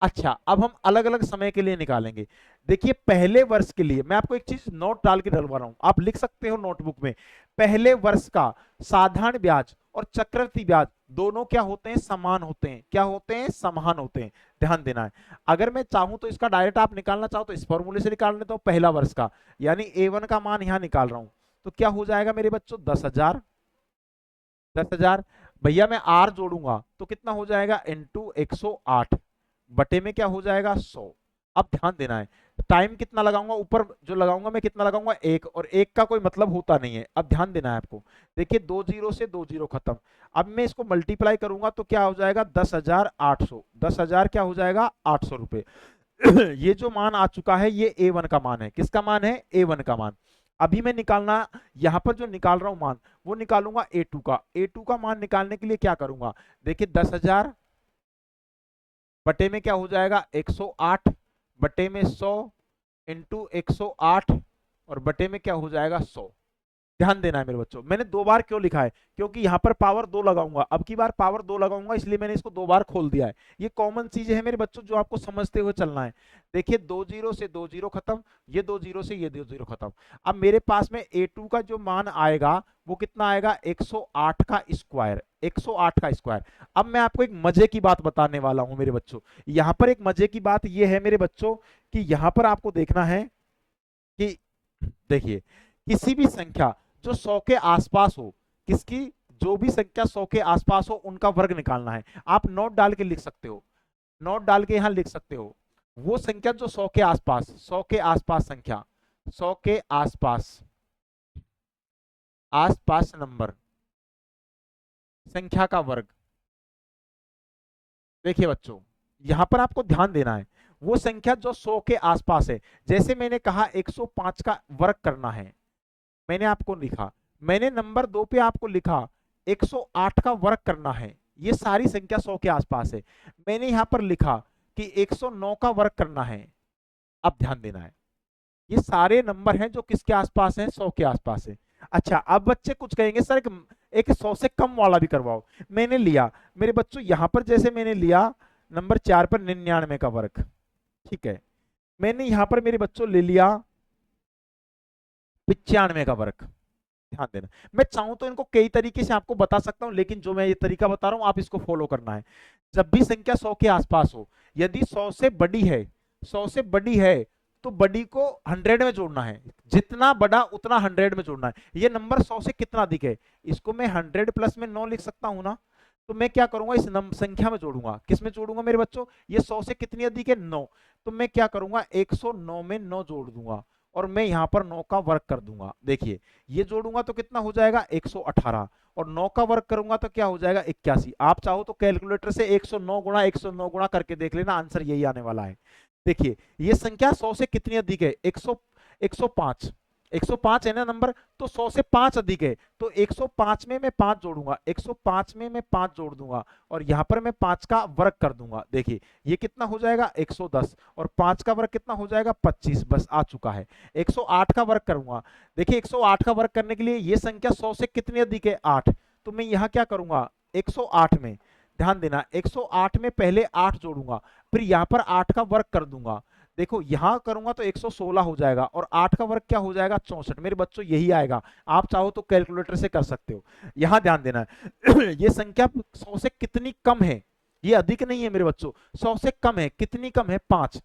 अच्छा अब हम अलग अलग समय के लिए निकालेंगे। देखिए पहले वर्ष के लिए मैं आपको एक चीज नोट डाल के डलवा रहा हूं, आप लिख सकते हो नोटबुक में। पहले वर्ष का साधारण ब्याज और चक्रवृद्धि ब्याज दोनों क्या होते हैं, समान होते हैं। क्या होते हैं? समान होते हैं। ध्यान देना है। अगर मैं चाहूं तो इसका डायरेक्ट आप निकालना चाहो तो इस फॉर्मूले से निकाल लेता हूं, पहला वर्ष का यानी A1 का मान यहां निकाल रहा हूं। तो क्या हो जाएगा मेरे बच्चों, 10,000। 10,000 भैया मैं आर जोड़ूंगा तो कितना हो जाएगा, इंटू 108 बटे में क्या हो जाएगा, 100। अब ध्यान देना है, टाइम कितना लगाऊंगा, ऊपर जो लगाऊंगा मैं कितना लगाऊंगा, एक, और एक का कोई मतलब होता नहीं है। अब ध्यान देना है आपको। देखिए 2 जीरो से 2 जीरो खत्म। अब मैं इसको मल्टीप्लाई करूंगा तो क्या हो जाएगा, 10,800। 10,000 क्या हो जाएगा, 800 रुपए। ये जो मान आ चुका है ये A1 का मान है। किसका मान है, A1 का मान। अभी मैं निकालना, यहां पर जो निकाल रहा हूं मान वो निकालूंगा A2 का। A2 का मान निकालने के लिए क्या करूंगा, देखिए 10,000 बटे में क्या हो जाएगा, 108 बटे में 100 इंटू 108 और बटे में क्या हो जाएगा, 100। ध्यान देना है मेरे बच्चों, मैंने दो बार क्यों लिखा है, क्योंकि यहां पर पावर 2 लगाऊंगा, अब की बार पावर 2 लगाऊंगा इसलिए मैंने इसको दो बार खोल दिया है। ये कॉमन चीजें हैं मेरे बच्चों जो आपको समझते हुए चलना है। देखिए 2 जीरो से 2 जीरो खत्म, ये 2 जीरो से ये 2 जीरो खत्म। अब मेरे पास में A2 का जो मान आएगा वो कितना आएगा, 108 का स्क्वायर। 108 का स्क्वायर। अब मैं आपको एक मजे की बात बताने वाला हूं मेरे बच्चों। यहां पर एक मजे की बात ये है मेरे बच्चों कि यहां पर आपको देखना है कि देखिए किसी भी संख्या जो 100 के आसपास हो, किसकी, जो भी संख्या 100 के आसपास हो उनका वर्ग निकालना है। आप नोट डाल के लिख सकते हो, नोट डाल के यहां लिख सकते हो। वो संख्या जो 100 के आसपास, 100 के आसपास संख्या, 100 के आसपास, आसपास नंबर, संख्या का वर्ग। देखिए बच्चों यहां पर आपको ध्यान देना है, वो संख्या जो 100 के आसपास है। जैसे मैंने कहा 105 का वर्ग करना है, मैंने आपको लिखा, मैंने नंबर 2 पे आपको लिखा 108 का वर्ग करना है। ये सारी संख्या 100 के आसपास है। मैंने यहां पर लिखा कि 109 का वर्ग करना है। अब ध्यान देना है, ये सारे नंबर हैं जो किसके आसपास हैं, 100 के आसपास है। अच्छा अब बच्चे कुछ कहेंगे सर एक 100 से कम वाला भी करवाओ। मैंने लिया मेरे बच्चों यहां पर, जैसे मैंने लिया नंबर 4 पर 99 का वर्ग, ठीक है। मैंने यहां पर मेरे बच्चों ले लिया 95 का वर्ग। ध्यान देना, मैं चाहूं तो इनको कई तरीके से आपको बता सकता हूं, लेकिन जो मैं ये तरीका बता रहा हूं आप इसको फॉलो करना है। जब भी संख्या 100 के आसपास हो, यदि 100 से बड़ी है, 100 से बड़ी है तो बड़ी को 100 में जोड़ना है, जितना बड़ा उतना 100 में जोड़ना है। ये नंबर 100 से कितना अधिक है, इसको मैं 100 प्लस में 9 लिख सकता हूं ना। तो मैं क्या करूंगा, इस संख्या में जोड़ूंगा। किस में जोड़ूंगा मेरे बच्चों, ये 100 से कितनी अधिक है, 9। तो मैं क्या करूंगा, 109 में 9 जोड़ दूंगा और मैं यहां पर 9 का वर्ग कर दूंगा। देखिए ये जोड़ूंगा तो कितना हो जाएगा, 118, और 9 का वर्ग करूंगा तो क्या हो जाएगा, 81। आप चाहो तो कैलकुलेटर से 109 गुणा 109 गुणा करके देख लेना, आंसर यही आने वाला है। देखिए ये संख्या 100 से कितनी अधिक है, 105। 105 है ना नंबर, तो 100 से 5 अधिक है, तो 105 में मैं 5 जोड़ूंगा, 105 में मैं 5 जोड़ दूंगा और यहां पर मैं 5 का वर्ग कर दूंगा। देखिए ये कितना हो जाएगा, 110, और 5 का वर्ग कितना हो जाएगा, 25। बस आ चुका है। 108 का वर्ग करूंगा। देखिए 108 का वर्ग करने के लिए ये संख्या 100 से कितनी अधिक है, 8। तो मैं यहां क्या करूंगा, 108 में, ध्यान देना, 108 में पहले 8 जोड़ूंगा, फिर यहां पर 8 का वर्ग कर दूंगा। देखो यहां करूंगा तो 116 हो जाएगा और 8 का वर्ग क्या हो जाएगा, 64। मेरे बच्चों यही आएगा, आप चाहो तो कैलकुलेटर से कर सकते हो। यहां ध्यान देना है ये संख्या 100 से कितनी कम है, ये अधिक नहीं है मेरे बच्चों, 100 से कम है। कितनी कम है, 5।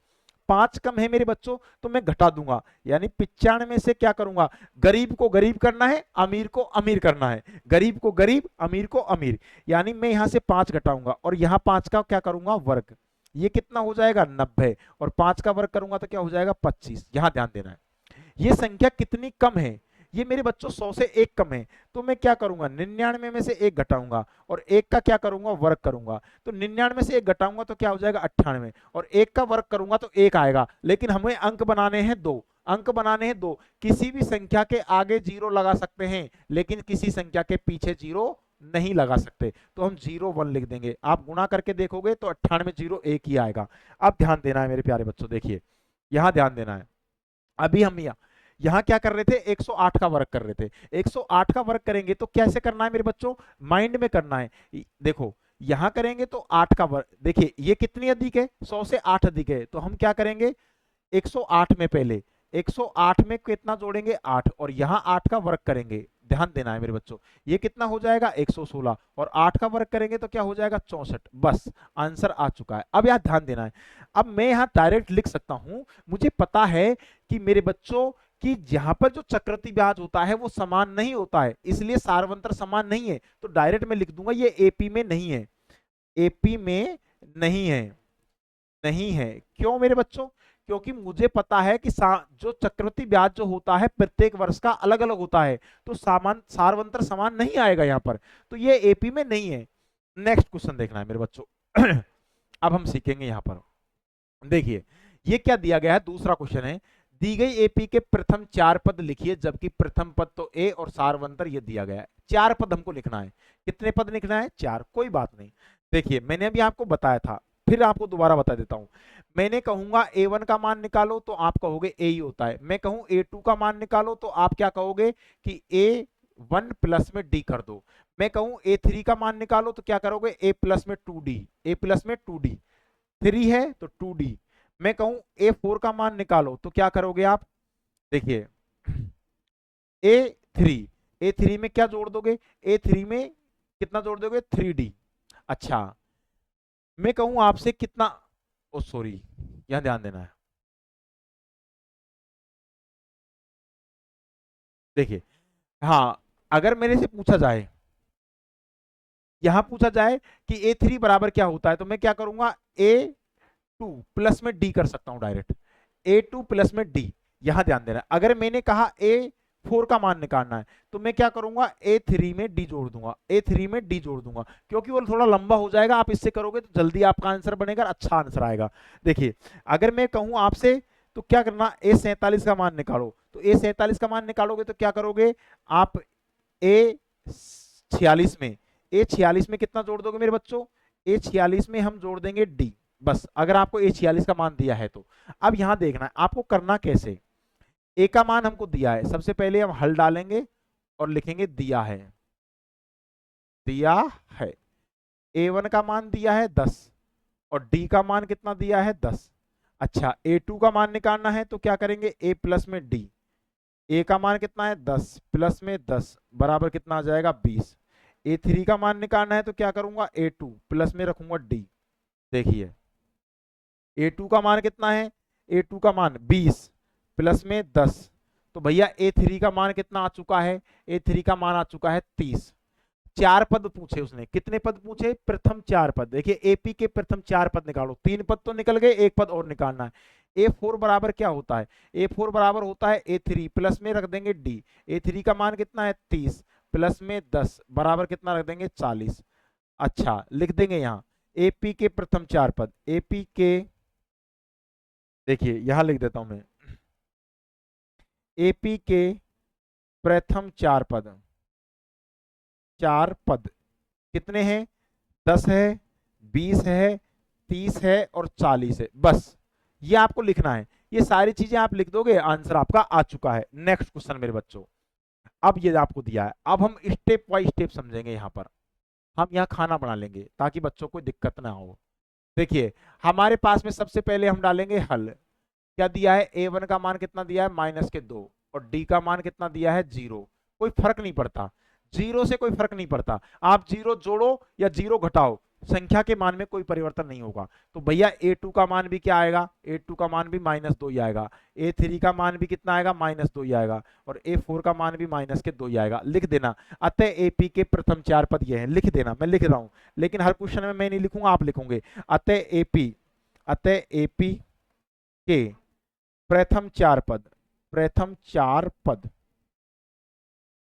5 कम है मेरे बच्चों, तो मैं घटा दूंगा, यानी 95 से क्या करूंगा, गरीब को गरीब करना है, अमीर को अमीर करना है, गरीब को गरीब, अमीर को अमीर, यानी मैं यहां से 5 घटाऊंगा और यहां 5 का क्या करूंगा, वर्ग। ये कितना हो जाएगा 90, और 5 का वर्ग करूंगा तो क्या हो जाएगा 25। यहां ध्यान देना है, ये संख्या कितनी कम है, ये मेरे बच्चों 100 से 1 कम है, तो मैं क्या करूंगा 99 में से 1 घटाऊंगा और 1 का क्या करूंगा वर्ग करूंगा, तो 99 से 1 घटाऊंगा तो क्या हो जाएगा 98, और 1 का वर्ग करूंगा तो 1 आएगा। लेकिन हमें अंक बनाने हैं 2, अंक बनाने हैं 2, किसी भी संख्या के आगे 0 लगा सकते हैं लेकिन किसी संख्या के पीछे 0 नहीं लगा सकते, तो हम 0 1 लिख देंगे। आप गुणा करके देखोगे तो 98 0 1 ही आएगा। अब ध्यान देना है मेरे प्यारे बच्चों, देखिए यहां ध्यान देना है, अभी हम यहाँ क्या कर रहे थे 108 का वर्ग कर रहे थे, 108 का वर्ग करेंगे तो कैसे करना है मेरे बच्चों, माइंड में करना है। देखो यहां करेंगे तो 8 का वर्ग, देखिए ये कितनी अधिक है 100 से 8 अधिक है, तो हम क्या करेंगे 108 में पहले 108 में कितना जोड़ेंगे 8, और यहां 8 का वर्ग करेंगे। ध्यान देना है मेरे बच्चों, ये कितना हो जाएगा 116, और 8 का वर्ग करेंगे तो क्या हो जाएगा 64। बस आंसर आ चुका है। अब यार ध्यान देना है, अब मैं यहां डायरेक्ट लिख सकता हूं, मुझे पता है कि मेरे बच्चों कि जहां पर जो चक्रवृद्धि ब्याज होता है वो समान नहीं होता है, इसलिए सार्वंतर समान नहीं है, तो डायरेक्ट मैं लिख दूंगा ये एपी में नहीं है, एपी में नहीं है, नहीं है। क्यों मेरे बच्चों, क्योंकि मुझे पता है कि जो चक्रवृद्धि ब्याज जो होता है प्रत्येक वर्ष का अलग अलग होता है, तो सामान सार्वंतर समान नहीं आएगा यहाँ पर, तो ये एपी में नहीं है। नेक्स्ट क्वेश्चन देखना है मेरे बच्चों। अब हम सीखेंगे यहाँ पर, देखिए ये क्या दिया गया है, दूसरा क्वेश्चन है, दी गई एपी के प्रथम 4 पद लिखिए, जबकि प्रथम पद तो ए और सार्वंतर ये दिया गया है। 4 पद हमको लिखना है, कितने पद लिखना है 4, कोई बात नहीं। देखिए मैंने अभी आपको बताया था, फिर आपको दोबारा बता देता हूं, मैंने कहूंगा A1 का मान निकालो तो आप कहोगे A ही होता है, मैं कहूं A2 का मान निकालो तो आप क्या कहोगे कि A1 प्लस में D कर दो, मैं कहूं A3 का मान निकालो तो क्या करोगे A प्लस में 2D, A प्लस में 2D, 3 है तो 2D, मैं कहूं A4 का मान निकालो तो क्या करोगे आप, देखिए A3, A3 में क्या जोड़ दोगे, A3 में कितना जोड़ दोगे 3D। अच्छा मैं कहूं आपसे कितना, ओ सॉरी यहां ध्यान देना है, देखिए हाँ अगर मेरे से पूछा जाए, यहां पूछा जाए कि A3 बराबर क्या होता है, तो मैं क्या करूंगा A2 प्लस में D कर सकता हूं डायरेक्ट, A2 प्लस में D। यहां ध्यान देना है, अगर मैंने कहा A4 का मान निकालना है तो मैं क्या करूंगा A3 में D जोड़ दूंगा, A3 में D जोड़ दूंगा, क्योंकि वो थोड़ा लंबा हो जाएगा, आप इससे करोगे तो जल्दी आपका आंसर बनेगा, अच्छा आंसर आएगा। देखिए अगर मैं कहूं आपसे तो क्या करना, A47 का मान निकालो, तो A47 का मान निकालोगे तो क्या करोगे आप A46 में, A46 में कितना जोड़ दोगे मेरे बच्चों, A46 में हम जोड़ देंगे D, बस अगर आपको A46 का मान दिया है तो। अब यहां देखना है आपको करना कैसे, ए का मान हमको दिया है, सबसे पहले हम हल डालेंगे और लिखेंगे दिया है, दिया है, A1 का मान दिया है 10 और D का मान कितना दिया है 10। अच्छा A2 का मान निकालना है तो क्या करेंगे A प्लस में D, A का मान कितना है 10 प्लस में 10 बराबर कितना आ जाएगा 20। A3 का मान निकालना है तो क्या करूंगा A2 प्लस में रखूंगा D, देखिए A2 का मान कितना है, A2 का मान 20 प्लस में 10, तो भैया A3 का मान कितना आ चुका है, A3 का मान आ चुका है 30। 4 पद पूछे उसने, कितने पद पूछे, प्रथम 4 पद, देखिए एपी के प्रथम 4 पद निकालो, 3 पद तो निकल गए, 1 पद और निकालना है। A4 बराबर क्या होता है, A4 बराबर होता है A3 प्लस में रख देंगे D, A3 का मान कितना है 30 प्लस में 10 बराबर कितना रख देंगे 40। अच्छा लिख देंगे यहाँ एपी के प्रथम 4 पद, एपी के, देखिए यहां लिख देता हूं मैं, एपी के प्रथम 4 पद, 4 पद कितने हैं 10 है, 20 है, 30 है और 40 है, बस ये आपको लिखना है, ये सारी चीजें आप लिख दोगे आंसर आपका आ चुका है। नेक्स्ट क्वेश्चन मेरे बच्चों, अब ये आपको दिया है, अब हम स्टेप बाय स्टेप समझेंगे, यहाँ पर हम यहाँ खाना बना लेंगे ताकि बच्चों को दिक्कत ना हो। देखिए हमारे पास में सबसे पहले हम डालेंगे हल, क्या दिया है A1 का मान कितना दिया है -2 और D का मान कितना दिया है 0, कोई फर्क नहीं पड़ता, 0 से कोई फर्क नहीं पड़ता, आप 0 जोड़ो या 0 घटाओ, संख्या के मान में कोई परिवर्तन नहीं होगा। तो भैया A2 का मान भी क्या आएगा, A2 का मान भी -2 ही आएगा, A3 का मान भी कितना आएगा -2 ही आएगा और A4 का मान भी -2 ही आएगा, लिख देना। अतः AP के प्रथम 4 पद ये हैं, लिख देना, मैं लिख रहा हूं लेकिन हर क्वेश्चन में मैं नहीं लिखूंगा, आप लिखोगे। अतः AP अतः एपी के प्रथम चार पद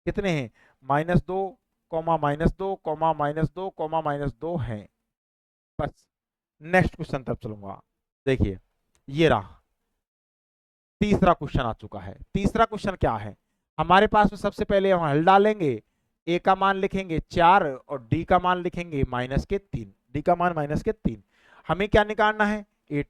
कितने हैं? -2, -2, -2, -2 हैं। बस नेक्स्ट क्वेश्चन तरफ चलूंगा। देखिए ये रहा तीसरा क्वेश्चन आ चुका है। तीसरा क्वेश्चन क्या है हमारे पास में? सबसे पहले हम हल डालेंगे, ए का मान लिखेंगे 4 और डी का मान लिखेंगे -3। डी का मान -3। हमें क्या निकालना है? ए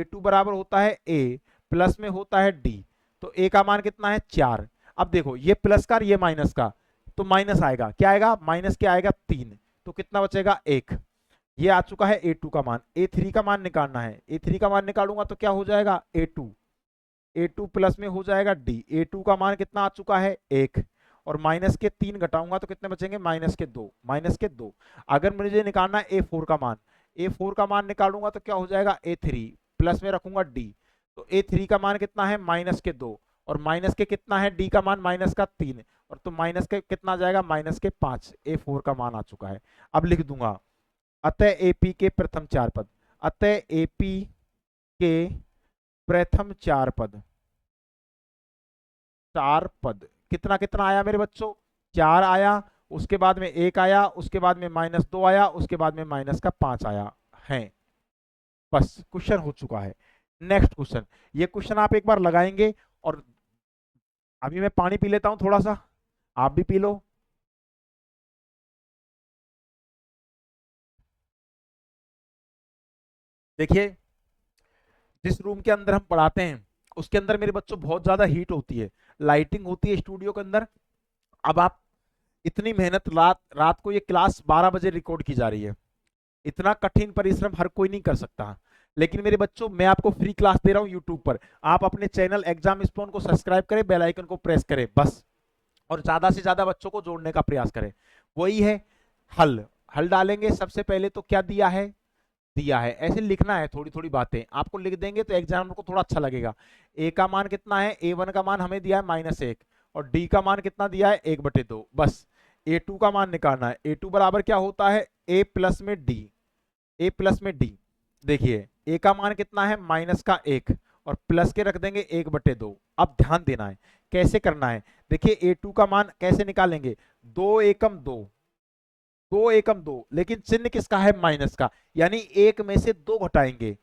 टू बराबर होता है ए प्लस में होता है डी। तो ए का मान कितना है? 4। अब देखो ये प्लस का और ये माइनस का, तो माइनस आएगा, क्या आएगा? माइनस क्या आएगा? 3। तो कितना बचेगा? 1। ये आ चुका है A2 का मान। A3 का मान निकालना है। A3 का मान निकालूंगा तो क्या हो जाएगा? A2 प्लस में हो जाएगा D। A2 का मान कितना आ चुका है? 1। और माइनस के 3 घटाऊंगा तो कितने बचेंगे? -2। अगर मुझे निकालना है A4 का मान, A4 का मान निकालूंगा तो क्या हो जाएगा? A3 प्लस में रखूंगा D। तो A3 का मान कितना है? -2। और माइनस के कितना है? D का मान -3। और तो माइनस के कितना आ जाएगा? -5। A4 का मान आ चुका है। अब लिख दूंगा अतः एपी के प्रथम 4 पद। अतः एपी के प्रथम 4 पद, 4 पद कितना कितना आया मेरे बच्चों? 4 आया, उसके बाद में 1 आया, उसके बाद में -2 आया, उसके बाद में -5 आया है। बस क्वेश्चन हो चुका है। नेक्स्ट क्वेश्चन, ये क्वेश्चन आप एक बार लगाएंगे। और अभी मैं पानी पी लेता हूं थोड़ा सा, आप भी पी लो। देखिए जिस रूम के अंदर हम पढ़ाते हैं उसके अंदर मेरे बच्चों बहुत ज्यादा हीट होती है, लाइटिंग होती है स्टूडियो के अंदर। अब आप इतनी मेहनत, रात रात को ये क्लास 12 बजे रिकॉर्ड की जा रही है, इतना कठिन परिश्रम हर कोई नहीं कर सकता। लेकिन मेरे बच्चों मैं आपको फ्री क्लास दे रहा हूं यूट्यूब पर। आप अपने चैनल एग्जाम स्पोन को सब्सक्राइब करें, बेल आइकन को प्रेस करें बस, और ज्यादा से ज्यादा बच्चों को जोड़ने का प्रयास करें। वही है हल। हल डालेंगे सबसे पहले तो क्या दिया है ऐसे लिखना है, थोड़ी थोड़ी बातें आपको लिख देंगे तो एग्जाम को थोड़ा अच्छा लगेगा। ए का मान कितना है? A1 का मान हमें दिया है -1, और डी का मान कितना दिया है? 1/2। बस A2 का मान निकालना है। A2 बराबर क्या होता है? A प्लस में डी। A प्लस में डी। देखिए ए का मान कितना है? -1, और प्लस के रख देंगे 1/2। अब ध्यान देना है कैसे करना है। देखिए A2 का मान कैसे निकालेंगे? 2 एकम 2, 2 एकम 2, लेकिन चिन्ह किसका है? माइनस का, यानी 1 में से 2 घटाएंगे।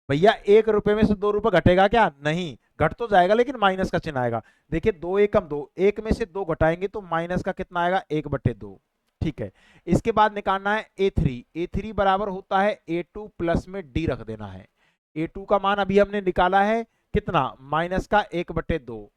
भैया 1 रुपए में से 2 रुपए घटेगा क्या? नहीं, घट तो जाएगा लेकिन माइनस का चिन्ह आएगा। देखिए 2 एकम 2, 1 में से 2 घटाएंगे तो माइनस का कितना आएगा? 1/2। ठीक है, इसके बाद निकालना है A3। A3 बराबर होता है A2 प्लस में D रख देना है। A2 का मान अभी हमने निकाला है कितना? माइनस का 1/2,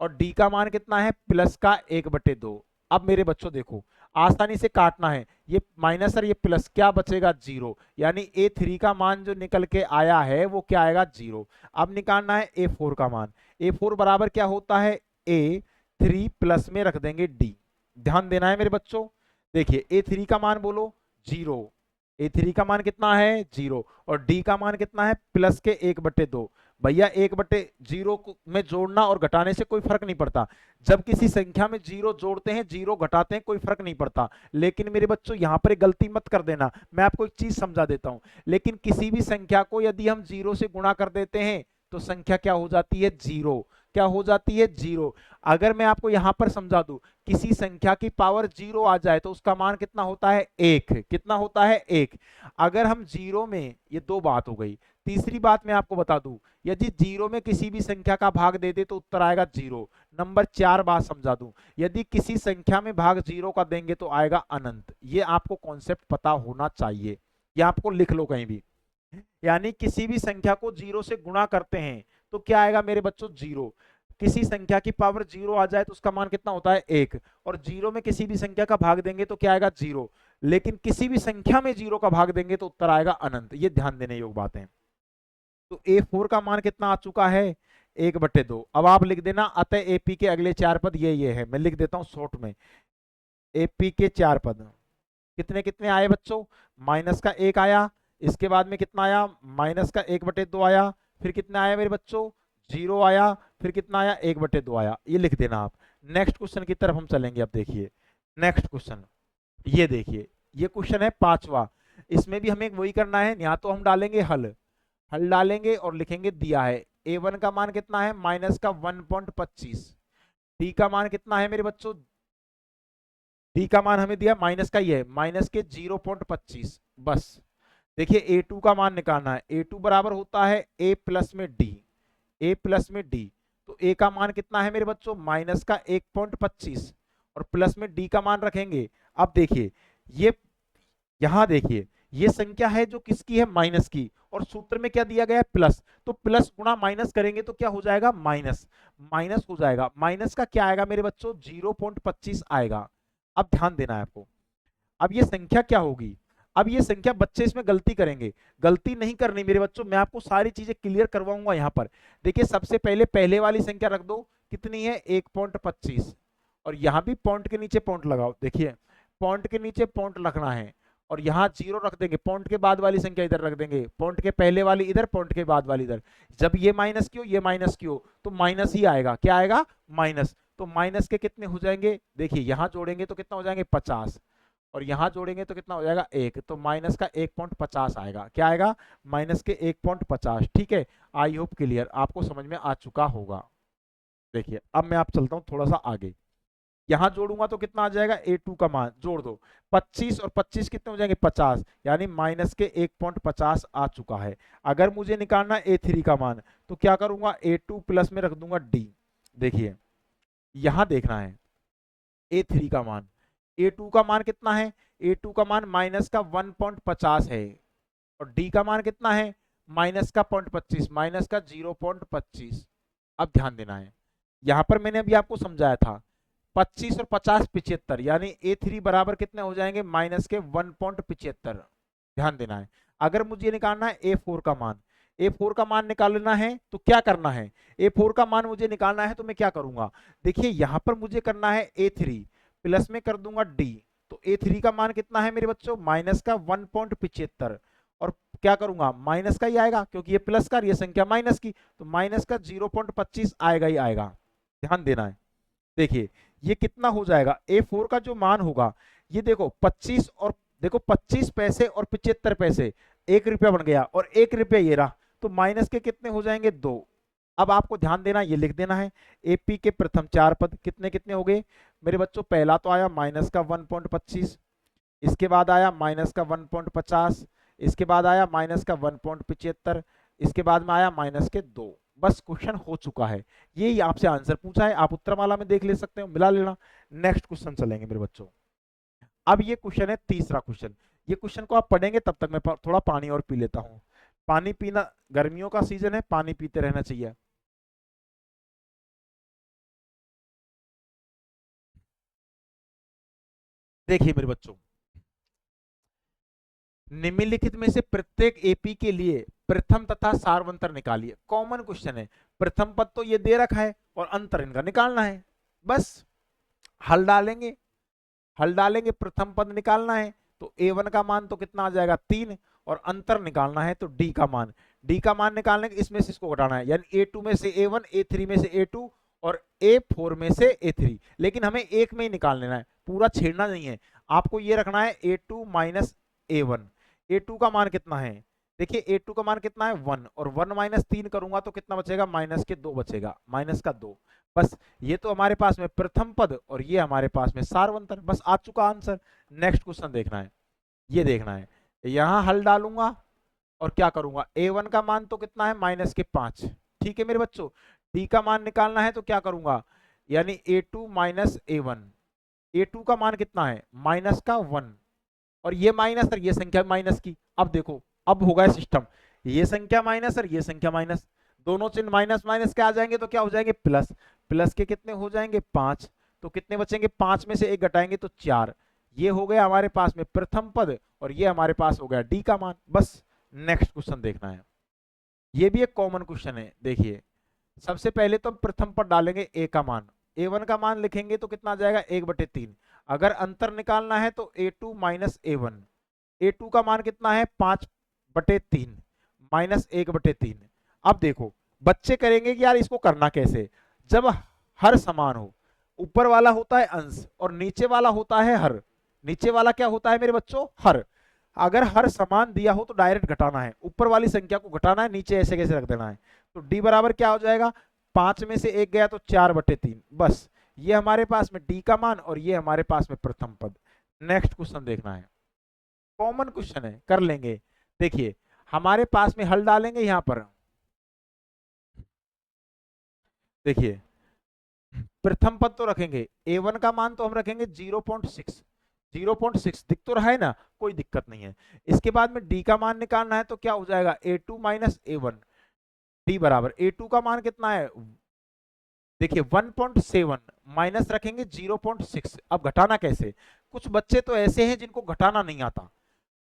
और D का मान कितना है? प्लस का 1/2। अब मेरे बच्चों देखो आसानी से काटना है, ये माइनस और ये प्लस, क्या बचेगा? 0। यानी A3 का मान जो निकल के आया है वो क्या आएगा? 0। अब निकालना है A4 का मान। A4 बराबर क्या होता है? A3 प्लस में रख देंगे D। ध्यान देना है मेरे बच्चों। देखिए A3 का मान बोलो 0, A3 का मान कितना है? 0, और D का मान कितना है? प्लस के 1/2। भैया 1/0 में जोड़ना और घटाने से कोई फर्क नहीं पड़ता। जब किसी संख्या में 0 जोड़ते हैं, 0 घटाते हैं, कोई फर्क नहीं पड़ता। लेकिन मेरे बच्चों यहाँ पर गलती मत कर देना, मैं आपको एक चीज समझा देता हूं। लेकिन किसी भी संख्या को यदि हम 0 से गुणा कर देते हैं तो संख्या क्या हो जाती है? 0। क्या हो जाती है? 0। अगर मैं आपको यहां पर समझा दूं, किसी संख्या की पावर 0 आ जाए तो उसका मान कितना होता है? 1। कितना होता है? 1। अगर हम 0 में, ये दो बात हो गई। तीसरी बात मैं आपको बता दूं, यदि 0 में किसी भी संख्या का भाग दे दे तो उत्तर आएगा 0। नंबर 4 बात समझा दूं, यदि किसी संख्या में भाग 0 का देंगे तो आएगा अनंत। ये आपको कॉन्सेप्ट पता होना चाहिए, ये आपको लिख लो कहीं भी। यानी किसी भी संख्या को 0 से गुणा करते हैं तो क्या आएगा मेरे बच्चों? 0। किसी संख्या की पावर 0 आ जाए तो उसका मान कितना होता है? 1। और 0 में किसी भी संख्या का भाग देंगे तो क्या आएगा? 0। लेकिन किसी भी संख्या में 0 का भाग देंगे तो उत्तर आएगा अनंत। ये ध्यान देने योग्य बात है। तो A4 का मान कितना आ चुका है? 1/2। अब आप लिख देना अतः AP के अगले 4 पद ये है। मैं लिख देता हूं शॉर्ट में, AP के 4 पद कितने कितने आए बच्चों? माइनस का 1 आया, इसके बाद में कितना आया? माइनस का 1/2 आया, फिर कितना आया मेरे बच्चों? 0 आया, फिर कितना आया? 1/2 आया। ये लिख देना आप। नेक्स्ट क्वेश्चन की तरफ हम चलेंगे। अब देखिए नेक्स्ट क्वेश्चन, ये देखिए ये क्वेश्चन है 5वां। इसमें भी हमें वही करना है, या तो हम डालेंगे हल। हल डालेंगे और लिखेंगे दिया है A1 का मान कितना है माइनस का 1.25, डी का मान कितना है मेरे बच्चों, डी का मान हमें दिया माइनस का, ये है माइनस के 0.25। बस देखिए A2 का मान निकालना है, A2 बराबर होता है A प्लस में डी, A प्लस में डी, तो A का मान कितना है मेरे बच्चों माइनस का 1.25 और प्लस में D का मान रखेंगे। अब देखिए ये यहां देखिए ये संख्या है जो किसकी है माइनस की, और सूत्र में क्या दिया गया है प्लस, तो प्लस गुणा माइनस करेंगे तो क्या हो जाएगा माइनस, माइनस हो जाएगा, माइनस का क्या आएगा मेरे बच्चों 0.25 आएगा। अब ध्यान देना है आपको, अब ये संख्या क्या होगी, अब ये संख्या बच्चे इसमें गलती करेंगे, गलती नहीं करनी मेरे बच्चों, मैं आपको सारी चीजें क्लियर करवाऊंगा यहाँ पर। देखिए सबसे पहले पहले वाली संख्या रख दो, कितनी है 1.25, और यहाँ भी पॉइंट के नीचे पॉइंट लगाओ, देखिए पॉइंट के नीचे पॉइंट रखना है, और यहाँ 0 रख देंगे, पॉइंट के बाद वाली संख्या इधर रख देंगे, पॉइंट के पहले वाली इधर, पॉइंट के बाद वाली इधर। जब ये माइनस की हो ये माइनस की हो तो माइनस ही आएगा, क्या आएगा माइनस, तो माइनस के कितने हो जाएंगे, देखिए यहाँ जोड़ेंगे तो कितना हो जाएंगे 50, और यहाँ जोड़ेंगे तो कितना हो जाएगा 1, तो माइनस का 1.50 आएगा, क्या आएगा माइनस के 1.50। ठीक है, आई होप क्लियर, आपको समझ में आ चुका होगा। देखिए अब मैं आप चलता हूँ थोड़ा सा आगे, यहां जोड़ूंगा तो कितना आ जाएगा A2 का मान जोड़ दो, 25 और 25 कितने हो जाएंगे 50, यानी माइनस के 1.50 आ चुका है। अगर मुझे निकालना है A3 का मान तो क्या करूंगा A2 प्लस में रख दूंगा D। देखिए यहां देखना है A3 का मान, A2 का मान कितना है, A2 का मान माइनस का 1.50 है, और D का मान कितना है माइनस का 0.25, माइनस का 0.25। अब ध्यान देना है, यहां पर मैंने अभी आपको समझाया था 25 और 50 75, यानी A3 बराबर कितने हो जाएंगे माइनस के 1.75। ध्यान देना है, अगर मुझे निकालना है A4 का मान, A4 का मान निकालना है तो क्या करना है, A4 का मान मुझे निकालना है तो मैं क्या करूंगा, देखिए यहां पर मुझे करना है A3 प्लस में कर दूंगा D, तो A3 का मान कितना है मेरे बच्चों माइनस का 1.75, और क्या करूंगा माइनस का ही आएगा क्योंकि ये प्लस का ये संख्या माइनस की, तो माइनस का 0.25 आएगा ही आएगा। ध्यान देना है, देखिए ये कितना हो जाएगा A4 का जो मान होगा, ये देखो 25 और देखो 25 पैसे और 75 पैसे, 1 रुपया बन गया, और 1 रुपया ये रहा, तो माइनस के कितने हो जाएंगे 2। अब आपको ध्यान देना ये लिख देना है, AP के प्रथम 4 पद कितने कितने हो गए मेरे बच्चों, पहला तो आया माइनस का 1.25, इसके बाद आया माइनस का 1.50, इसके बाद आया माइनस का 1.75, इसके बाद में आया माइनस के 2। बस क्वेश्चन हो चुका है, यही आपसे आंसर पूछा है, आप उत्तरमाला में देख ले सकते हो, मिला लेना। नेक्स्ट क्वेश्चन चलेंगे मेरे बच्चों, अब ये क्वेश्चन है तीसरा क्वेश्चन, ये क्वेश्चन को आप पढ़ेंगे तब तक मैं थोड़ा पानी और पी लेता हूँ, पानी पीना, गर्मियों का सीजन है, पानी पीते रहना चाहिए। देखिए मेरे बच्चों, निम्नलिखित में से प्रत्येक एपी के लिए प्रथम तथा सार्वंतर निकालिए। कॉमन क्वेश्चन है, प्रथम पद तो ये दे रखा है और अंतर इनका निकालना है, बस हल डालेंगे, हल डालेंगे, प्रथम पद निकालना है तो A1 का मान तो कितना आ जाएगा 3, और अंतर निकालना है तो D का मान, D का मान निकालने के इसमें से इसको घटाना है, यानी A2 में से A1, A3 में से A2 और A4 में से A3, लेकिन हमें एक में ही निकाल लेना है, पूरा छेड़ना नहीं है, आपको ये रखना है A2 माइनस A1। A2 का मान कितना है, देखिए A2 का मान कितना है 1, और 1 माइनस 3 करूंगा तो कितना बचेगा माइनस के 2 बचेगा, माइनस का 2। बस ये तो हमारे पास में प्रथम पद और ये हमारे पास में सार्वंतर, बस आ चुका आंसर। नेक्स्ट क्वेश्चन देखना है, ये देखना है, यहां हल डालूंगा और क्या करूंगा, A1 का मान तो कितना है माइनस के 5, ठीक है मेरे बच्चों, D का मान निकालना है तो क्या करूंगा, यानी A2 माइनस A1, A2 का मान कितना है माइनस का 1, और ये माइनस और ये संख्या माइनस की। अब देखो अब होगा सिस्टम, ये संख्या माइनस और ये संख्या माइनस, दोनों चिन्ह माइनस माइनस के आ जाएंगे तो क्या हो जाएंगे प्लस, प्लस के कितने हो जाएंगे 5, तो कितने बचेंगे 5 में से 1 घटाएंगे तो 4। ये हो गया हमारे पास में प्रथम पद और ये हमारे पास हो गया डी का मान। बस नेक्स्ट क्वेश्चन देखना है, ये भी एक कॉमन क्वेश्चन है। देखिए सबसे पहले तो हम प्रथम पद डालेंगे ए का मान, A1 का मान लिखेंगे तो कितना आ जाएगा 1/3। अगर अंतर निकालना है तो A2 माइनस A1, A2 का मान कितना है 5/3 माइनस 1/3। अब देखो बच्चे करेंगे कि यार इसको करना कैसे, जब हर समान हो, ऊपर वाला होता है अंश और नीचे वाला होता है हर, नीचे वाला क्या होता है मेरे बच्चों हर, अगर हर समान दिया हो तो डायरेक्ट घटाना है, ऊपर वाली संख्या को घटाना है, नीचे ऐसे कैसे रख देना है। तो डी बराबर क्या हो जाएगा, 5 में से 1 गया तो 4/3, बस ये हमारे पास में डी का मान और ये हमारे पास में प्रथम पद। नेक्स्ट क्वेश्चन देखना है, कॉमन क्वेश्चन है, कर लेंगे। देखिए हमारे पास में हल डालेंगे यहां पर, देखिए प्रथम पद तो रखेंगे, a1 का मान तो हम रखेंगे 0.6, 0.6 दिख तो रहा है ना, कोई दिक्कत नहीं है। इसके बाद में d का मान निकालना है तो क्या हो जाएगा, a2 माइनस a1, d बराबर a2 का मान कितना है, देखिए 1.7 माइनस रखेंगे 0.6। अब घटाना कैसे, कुछ बच्चे तो ऐसे हैं जिनको घटाना नहीं आता,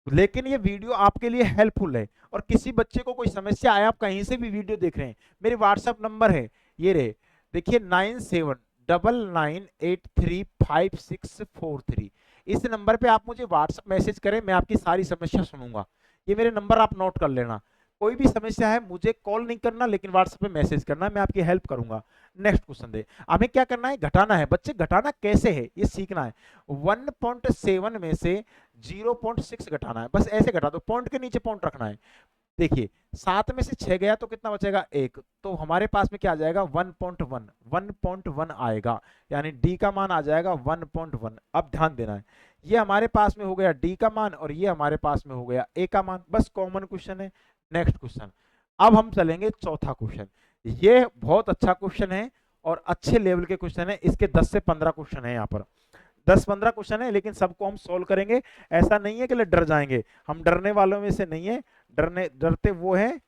लेकिन ये वीडियो आपके लिए हेल्पफुल है। और किसी बच्चे को कोई समस्या आए, आप कहीं से भी वीडियो देख रहे हैं, मेरे व्हाट्सएप नंबर है ये रहे, देखिए 9799835643। इस नंबर पे आप मुझे व्हाट्सएप मैसेज करें, मैं आपकी सारी समस्या सुनूंगा। ये मेरे नंबर आप नोट कर लेना, कोई भी समस्या है मुझे कॉल नहीं करना, लेकिन व्हाट्सएप पे मैसेज करना, मैं आपकी हेल्प करूंगा। नेक्स्ट क्वेश्चन दे, हमें क्या करना है, घटाना है। बच्चे घटाना कैसे है ये सीखना है। 1.7 में से 0.6 घटाना है, बस ऐसे घटा दो, पॉइंट के नीचे पॉइंट रखना है। देखिए 7 में से 6 गया तो कितना बचेगा, 1, तो हमारे पास में क्या आ जाएगा 1.1, 1.1 आएगा, यानी डी का मान आ जाएगा 1.1। अब ध्यान देना है, ये हमारे पास में हो गया डी का मान और ये हमारे पास में हो गया ए का मान, बस कॉमन क्वेश्चन है। नेक्स्ट क्वेश्चन, अब हम चलेंगे चौथा क्वेश्चन। ये बहुत अच्छा क्वेश्चन है और अच्छे लेवल के क्वेश्चन है, इसके 10 से 15 क्वेश्चन है यहाँ पर, 10-15 क्वेश्चन है, लेकिन सबको हम सोल्व करेंगे। ऐसा नहीं है कि डर जाएंगे, हम डरने वालों में से नहीं है, डरते वो हैं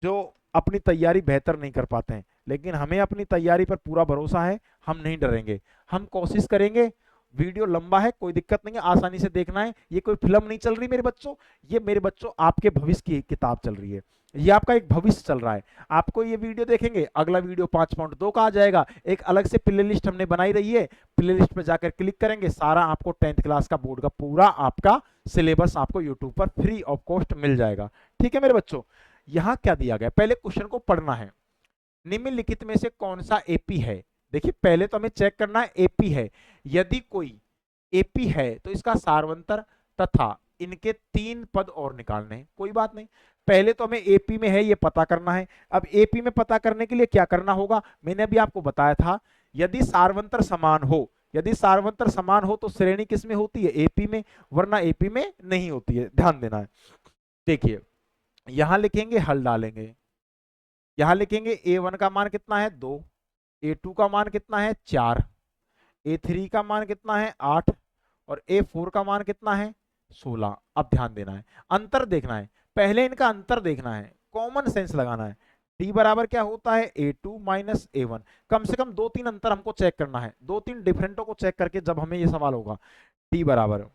जो अपनी तैयारी बेहतर नहीं कर पाते हैं, लेकिन हमें अपनी तैयारी पर पूरा भरोसा है, हम नहीं डरेंगे, हम कोशिश करेंगे। वीडियो लंबा है, कोई दिक्कत नहीं है, आसानी से देखना है, ये कोई फिल्म नहीं चल रही मेरे बच्चों, ये मेरे बच्चों आपके भविष्य की किताब चल रही है, ये आपका एक भविष्य चल रहा है। आपको ये वीडियो देखेंगे, अगला वीडियो 5.2 का आ जाएगा, एक अलग से प्ले लिस्ट हमने बनाई रही है, प्ले लिस्ट पर जाकर क्लिक करेंगे, सारा आपको 10th क्लास का बोर्ड का पूरा आपका सिलेबस आपको यूट्यूब पर फ्री ऑफ कॉस्ट मिल जाएगा। ठीक है मेरे बच्चों, यहां क्या दिया गया, पहले क्वेश्चन को पढ़ना है। निम्नलिखित में से कौन सा एपी है, देखिए पहले तो हमें चेक करना है एपी है, यदि कोई एपी है तो इसका सार्वंतर तथा इनके 3 पद और निकालने हैं। कोई बात नहीं, पहले तो हमें एपी में है ये पता करना है। अब एपी में पता करने के लिए क्या करना होगा, मैंने अभी आपको बताया था, यदि सार्वंतर समान हो, यदि सार्वंतर समान हो तो श्रेणी किस में होती है, एपी में, वरना एपी में नहीं होती है, ध्यान देना है। देखिए यहां लिखेंगे, हल डालेंगे, यहां लिखेंगे a1 का मान कितना है 2, a2 का मान कितना है 4, a3 का मान कितना है 8 और a4 का मान कितना है 16। अब ध्यान देना है, अंतर देखना है, पहले इनका अंतर देखना है, कॉमन सेंस लगाना है। d बराबर क्या होता है a2 माइनस a1, कम से कम 2-3 अंतर हमको चेक करना है, 2-3 डिफरेंटों को चेक करके जब हमें ये सवाल होगा। d बराबर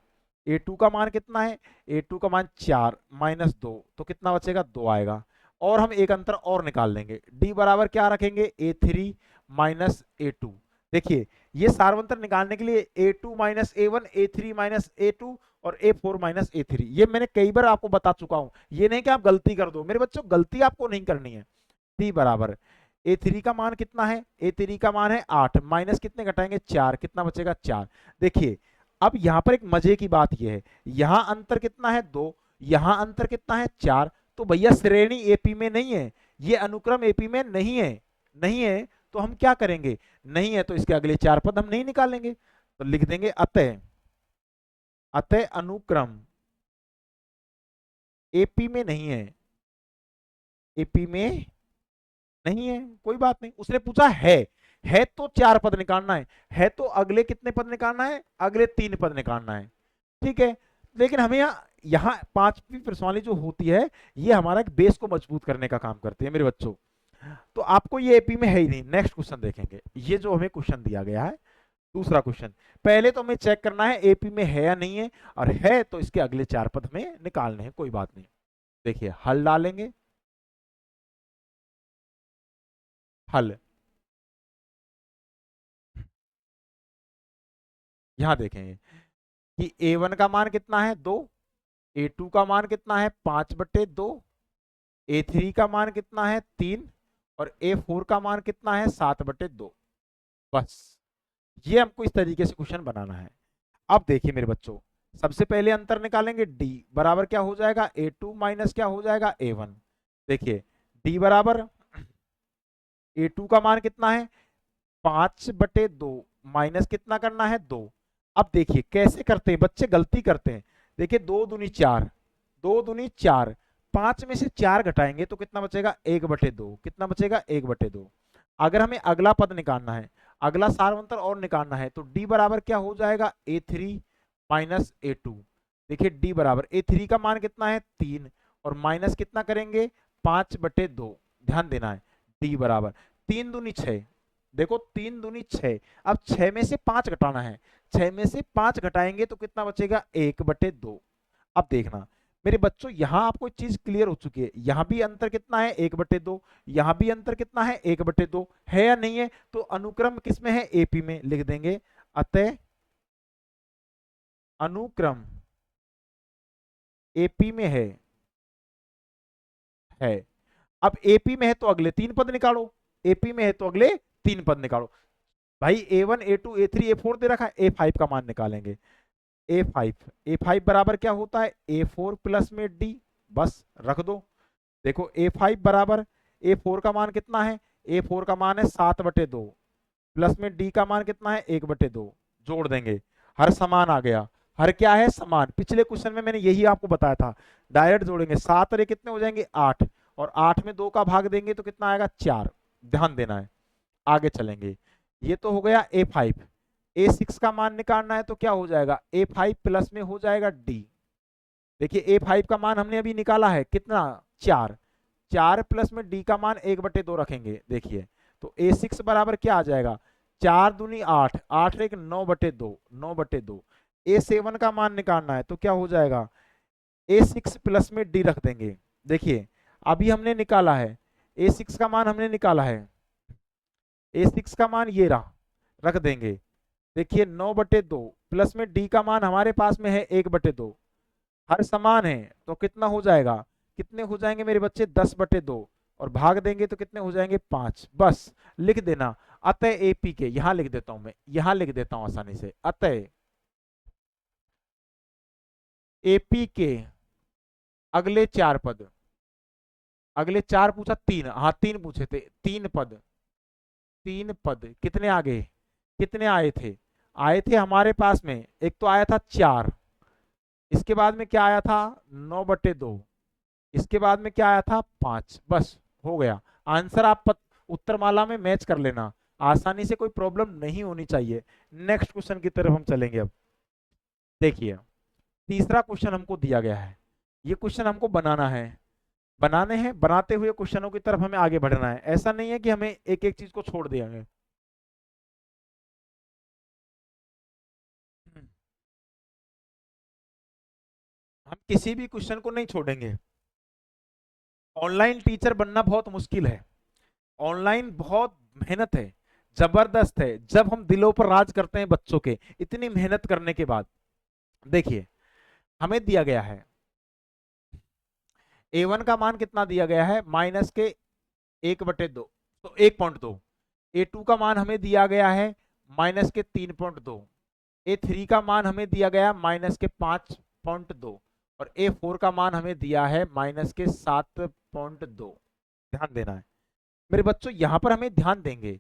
a2 का मान कितना है, a2 का मान 4 माइनस 2, तो कितना बचेगा 2 आएगा, और हम एक अंतर और निकाल लेंगे, d बराबर क्या रखेंगे a3 माइनस a2। देखिए ये सार्वंतर निकालने के लिए a2 minus a1, a3 minus a2 और a4 माइनस a3, ये मैंने कई बार आपको बता चुका हूं, ये नहीं कि आप गलती कर दो मेरे बच्चों, गलती आपको नहीं करनी है। d बराबर a3 का मान कितना है, a3 का मान है 8, माइनस कितने घटाएंगे 4, कितना बचेगा 4। देखिए अब यहां पर एक मजे की बात यह है, यहां अंतर कितना है 2, यहां अंतर कितना है 4, तो भैया श्रेणी एपी में नहीं है, ये अनुक्रम एपी में नहीं है, नहीं है तो हम क्या करेंगे, नहीं है तो इसके अगले 4 पद हम नहीं निकालेंगे, तो लिख देंगे अतः, अतः अनुक्रम एपी में नहीं है, एपी में नहीं है, कोई बात नहीं। उसने पूछा है तो 4 पद निकालना है तो अगले कितने पद निकालना है, अगले 3 पद निकालना है, ठीक है। लेकिन हमें यहाँ 5वीं प्रश्नावली जो होती है, ये हमारा एक बेस को मजबूत करने का काम करती है मेरे बच्चों, तो आपको ये एपी में है ही नहीं। नेक्स्ट क्वेश्चन देखेंगे, ये जो हमें क्वेश्चन दिया गया है दूसरा क्वेश्चन, पहले तो हमें चेक करना है एपी में है या नहीं है, और है तो इसके अगले 4 पद हमें निकालने हैं, कोई बात नहीं। देखिए हल डालेंगे, हल यहां देखेंगे कि a1 का मान कितना है 2, a2 का मान कितना है 5/2, a3 का मान कितना है 3 और a4 का मान कितना है 7/2। बस ये हमको इस तरीके से क्वेश्चन बनाना है। अब देखिए मेरे बच्चों, सबसे पहले अंतर निकालेंगे डी बराबर क्या हो जाएगा A2 माइनस क्या हो जाएगा A1। देखिए डी बराबर A2 का मान कितना है 5/2 माइनस कितना करना है 2। अब देखिए कैसे करते हैं बच्चे, गलती करते हैं। देखिए 2 दूनी 4, 2 दूनी 4, 5 में से 4 घटाएंगे तो कितना बचेगा 1/2। कितना बचेगा 1/2। अगर हमें अगला पद निकालना है, अगला सारवंतर और निकालना है तो डी बराबर क्या हो जाएगा A3 माइनस A2। देखिए डी बराबर A3 का मान कितना है 3 और माइनस कितना करेंगे 5/2। ध्यान देना है डी बराबर 3 दूनी 6, देखो 3 दूनी 6। अब 6 में से 5 घटाना है, 6 में से 5 घटाएंगे तो कितना बचेगा 1/2। अब देखना मेरे बच्चों यहां आपको चीज क्लियर हो चुकी है, यहां भी अंतर कितना है 1/2, यहां भी अंतर कितना है 1/2 है या नहीं है। तो अनुक्रम किसमें है एपी में लिख देंगे, अतः अनुक्रम एपी में है। अब एपी में है तो अगले 3 पद निकालो, एपी में है तो अगले 3 पद निकालो। भाई A1 A2 A3 A4 दे रखा है, A5 का मान निकालेंगे। A5 बराबर क्या होता है A4 प्लस में D, बस रख दो। देखो A5 बराबर A4 का मान कितना है, A4 का मान है 7/2 प्लस में D का मान कितना है 1/2, जोड़ देंगे। हर समान आ गया, हर क्या है समान। पिछले क्वेश्चन में मैंने यही आपको बताया था, डायरेक्ट जोड़ेंगे। 7 और ये कितने हो जाएंगे 8, और 8 में 2 का भाग देंगे तो कितना आएगा 4। ध्यान देना है, आगे चलेंगे। ये तो हो गया A5। A6 का मान निकालना है तो क्या हो जाएगा A5 प्लस में हो जाएगा D। देखिए A5 का मान हमने अभी निकाला है कितना 4, 4 प्लस में D का मान 1/2 रखेंगे। देखिए तो A6 बराबर क्या आ जाएगा 4 दूनी 8, 8 एक 9/2, 9/2। A7 का मान निकालना है तो क्या हो जाएगा A6 प्लस में D रख देंगे। देखिए अभी हमने निकाला है A6 का मान, हमने निकाला है A6 का मान ये रहा, रख देंगे। देखिए 9/2 प्लस में D का मान हमारे पास में है 1/2, हर समान है तो कितना हो जाएगा, कितने हो जाएंगे मेरे बच्चे 10/2, और भाग देंगे तो कितने हो जाएंगे 5। बस लिख देना अतः एपी के, यहां लिख देता हूं मैं, यहां लिख देता हूं आसानी से, अतः एपी के अगले 4 पद, अगले 4 पूछा 3, हाँ 3 पूछे थे, 3 पद, 3 पद कितने आ गए, कितने आए थे, आए थे हमारे पास में एक तो आया था 4, इसके बाद में क्या आया था 9/2, इसके बाद में क्या आया था 5। बस हो गया आंसर। आप उत्तर माला में मैच कर लेना, आसानी से, कोई प्रॉब्लम नहीं होनी चाहिए। नेक्स्ट क्वेश्चन की तरफ हम चलेंगे। अब देखिए तीसरा क्वेश्चन हमको दिया गया है, ये क्वेश्चन हमको बनाना है, बनाने हैं, बनाते हुए क्वेश्चनों की तरफ हमें आगे बढ़ना है। ऐसा नहीं है कि हमें एक एक चीज को छोड़ देंगे। हम किसी भी क्वेश्चन को नहीं छोड़ेंगे। ऑनलाइन टीचर बनना बहुत मुश्किल है, ऑनलाइन बहुत मेहनत है, जबरदस्त है। जब हम दिलों पर राज करते हैं बच्चों के, इतनी मेहनत करने के बाद, देखिए हमें दिया गया है A1 का मान कितना दिया गया है माइनस के 1/2, तो 1.2। A2 का मान हमें दिया गया है माइनस के 3.2। A3 का मान हमें दिया गया माइनस के 5.2, और A4 का मान हमें दिया है माइनस के 7.2। ध्यान देना है मेरे बच्चों, यहां पर हमें ध्यान देंगे।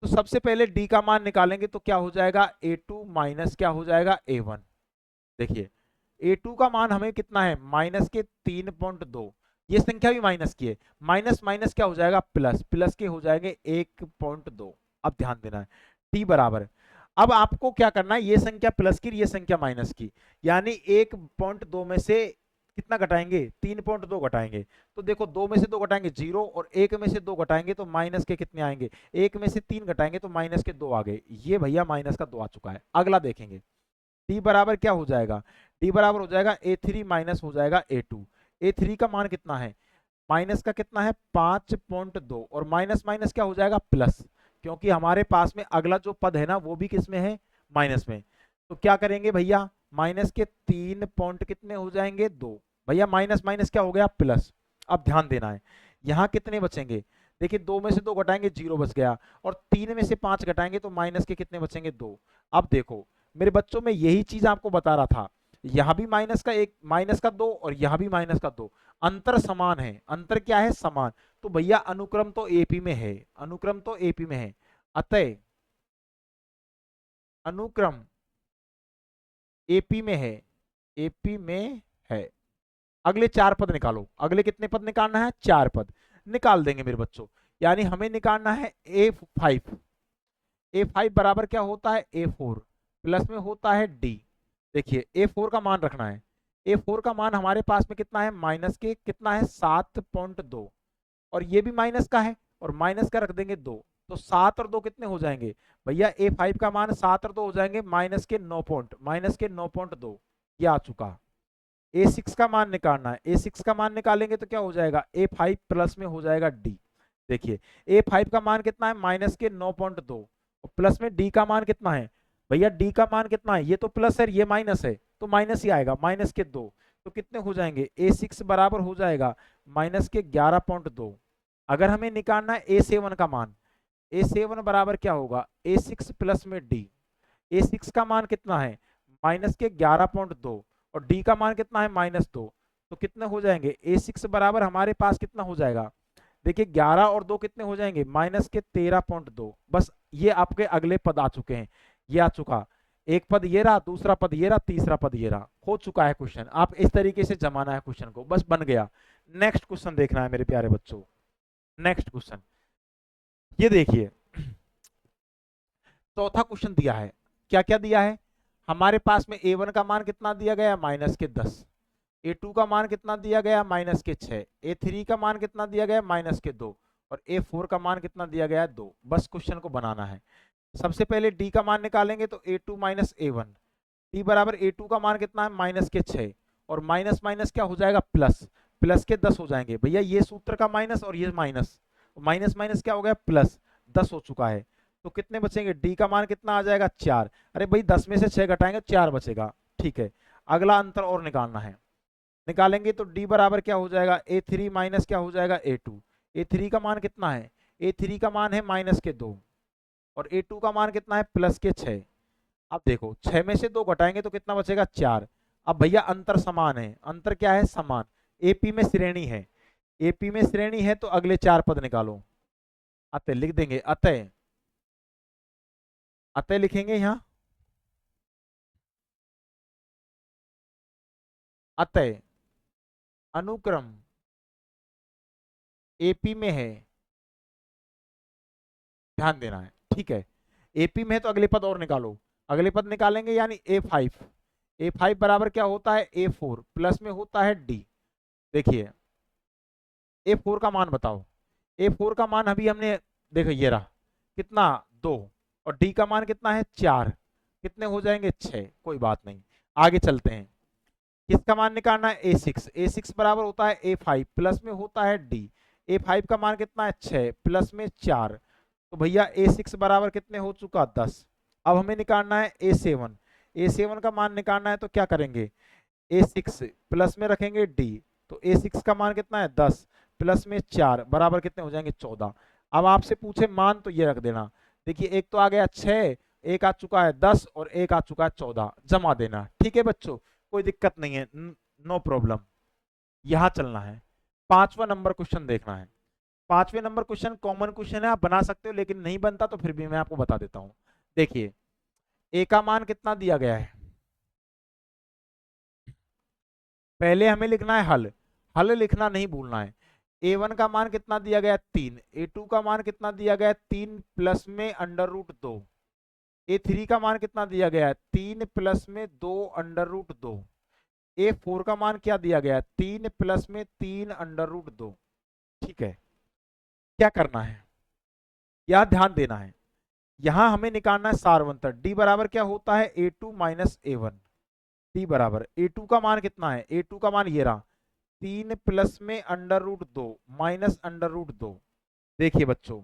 तो सबसे पहले D का मान निकालेंगे तो क्या हो जाएगा A2 माइनस क्या हो जाएगा A1। देखिए A2 का मान हमें कितना है माइनस के 3.2, ये संख्या भी माइनस की है, माइनस माइनस क्या हो जाएगा प्लस, प्लस के हो जाएंगे 1.2। अब ध्यान देना है T बराबर, अब आपको क्या करना है, ये संख्या प्लस की, ये संख्या माइनस की, यानी 1.2 में से कितना घटाएंगे 3.2 घटाएंगे। तो देखो 2 में से 2 घटाएंगे 0, और 1 में से 2 घटाएंगे तो माइनस के कितने आएंगे, 1 में से 3 घटाएंगे तो माइनस के 2 आ गए। ये भैया माइनस का 2 आ चुका है। अगला देखेंगे डी बराबर क्या हो जाएगा, डी बराबर हो जाएगा A3 माइनस हो जाएगा A2। A3 का मान कितना है, माइनस का कितना है 5.2, और माइनस माइनस क्या हो जाएगा प्लस, क्योंकि हमारे पास में अगला जो पद है ना वो भी किस में है माइनस में। तो क्या करेंगे भैया, माइनस के 3 पॉइंट कितने हो जाएंगे 2, भैया माइनस माइनस क्या हो गया प्लस। अब ध्यान देना है यहाँ कितने बचेंगे, देखिए 2 में से 2 घटाएंगे 0 बच गया, और 3 में से 5 घटाएंगे तो माइनस के कितने बचेंगे 2। अब देखो मेरे बच्चों में यही चीज आपको बता रहा था, यहां भी माइनस का एक, माइनस का दो, और यहां भी माइनस का दो। अंतर समान है, अंतर क्या है, समान। तो भैया अनुक्रम तो एपी में है, अनुक्रम तो एपी में है, अतः अनुक्रम एपी में है, एपी में है। अगले चार पद निकालो, अगले कितने पद निकालना है, चार पद निकाल देंगे मेरे बच्चों। यानी हमें निकालना है A5, A5 बराबर क्या होता है, A4 प्लस में होता है D। देखिए A4 का मान रखना है, A4 का मान हमारे पास में कितना है, माइनस के कितना है 7.2, और ये भी माइनस का है, और माइनस का रख देंगे 2, तो 7 और 2 कितने हो जाएंगे भैया, A5 का मान 7 और 2 हो जाएंगे माइनस के 9 पॉइंट, माइनस के 9.2, ये आ चुका। A6 का मान निकालना है, A6 का मान निकालेंगे तो क्या हो जाएगा, A5 प्लस में हो जाएगा D। देखिए A5 का मान कितना है, माइनस के 9.2, और प्लस में D का मान कितना है भैया, D का मान कितना है, ये तो प्लस है ये माइनस है, तो माइनस ही आएगा, माइनस के 2, तो कितने हो जाएंगे, A6 बराबर हो जाएगा माइनस के 11.2। अगर हमें निकालना है A7 का मान, A7 बराबर क्या होगा, A6 प्लस में D। A6 का मान कितना है, माइनस के 11.2, और D का मान कितना है, -2, तो कितने हो जाएंगे, A6 बराबर हमारे पास कितना हो जाएगा, देखिए 11 और 2 कितने हो जाएंगे, माइनस के 13.2। बस ये आपके अगले पद आ चुके हैं, ये आ चुका, एक पद ये रहा, दूसरा पद ये रहा, तीसरा पद ये रहा, हो चुका है क्वेश्चन। आप इस तरीके से जमाना है क्वेश्चन को, बस बन गया। नेक्स्ट क्वेश्चन देखना है मेरे प्यारे बच्चों, नेक्स्ट क्वेश्चन ये देखिए, चौथा क्वेश्चन दिया है, क्या क्या दिया है, हमारे पास में A1 का मान कितना दिया गया, माइनस के 10, A2 का मान कितना दिया गया, माइनस के 6, A3 का मान कितना दिया गया, माइनस के 2, और A4 का मान कितना दिया गया है, 2। बस क्वेश्चन को बनाना है। सबसे पहले D का मान निकालेंगे तो A2 माइनस A1, D बराबर A2 का मान कितना है, माइनस के 6, और माइनस माइनस क्या हो जाएगा, प्लस, प्लस के 10 हो जाएंगे भैया, ये सूत्र का माइनस और ये माइनस, माइनस माइनस क्या हो गया, प्लस, 10 हो चुका है। तो कितने बचेंगे, D का मान कितना आ जाएगा, 4। अरे भाई 10 में से 6 घटाएंगे 4 बचेगा, ठीक है। अगला अंतर और निकालना है, निकालेंगे तो D बराबर क्या हो जाएगा, A3 माइनस क्या हो जाएगा, A2। A3 का मान कितना है, A3 का मान है माइनस के 2, और A2 का मान कितना है, प्लस के 6। अब देखो 6 में से 2 घटाएंगे तो कितना बचेगा, 4। अब भैया अंतर समान है, अंतर क्या है, समान, एपी में श्रेणी है, एपी में श्रेणी है, तो अगले चार पद निकालो। अतः लिख देंगे, अतः, अतः लिखेंगे यहां, अतः अनुक्रम एपी में है, ध्यान देना है, ठीक है। एपी में है तो अगले पद और निकालो, अगले पद निकालेंगे यानी A5, A5 बराबर क्या होता है, A4 प्लस में होता है D। देखिए A4 का मान बताओ, A4 का मान अभी हमने, देखो ये रहा कितना, 2, और D का मान कितना है, 4, कितने हो जाएंगे, 6। कोई बात नहीं, आगे चलते हैं। किसका मान निकालना है, A6, A6 बराबर होता है A5 प्लस में होता है D। A5 का मान कितना है, 6 प्लस में 4, तो भैया A6 बराबर कितने हो चुका, 10। अब हमें निकालना है A7, A7 का मान निकालना है तो क्या करेंगे, A6 प्लस में रखेंगे D, तो A6 का मान कितना है, 10 प्लस में 4 बराबर कितने हो जाएंगे, 14। अब आपसे पूछे मान तो ये रख देना, देखिए एक तो आ गया 6, एक आ चुका है 10, और एक आ चुका है 14, जमा देना, ठीक है बच्चों, कोई दिक्कत नहीं है, नो प्रॉब्लम। यहां चलना है, पांचवा नंबर क्वेश्चन देखना है। पांचवें नंबर क्वेश्चन कॉमन क्वेश्चन है, आप बना सकते हो, लेकिन नहीं बनता तो फिर भी मैं आपको बता देता हूं। देखिए ए का मान कितना दिया गया है, पहले हमें लिखना है हल, हल लिखना नहीं भूलना है। A1 का मान कितना दिया गया, 3, A2 का मान कितना दिया गया, 3 प्लस में √2, A3 का मान कितना दिया गया है, 3 प्लस में 2 √2, A4 का मान क्या दिया गया है, 3 प्लस में 3 √2। ठीक है, क्या करना है, यह ध्यान देना है, यहां हमें निकालना है सारवंतर। डी बराबर क्या होता है, A2 माइनस A1। डी बराबर A2 का मान कितना है, A2 का मान ये रहा, 3 प्लस में √2 माइनस √2। देखिए बच्चों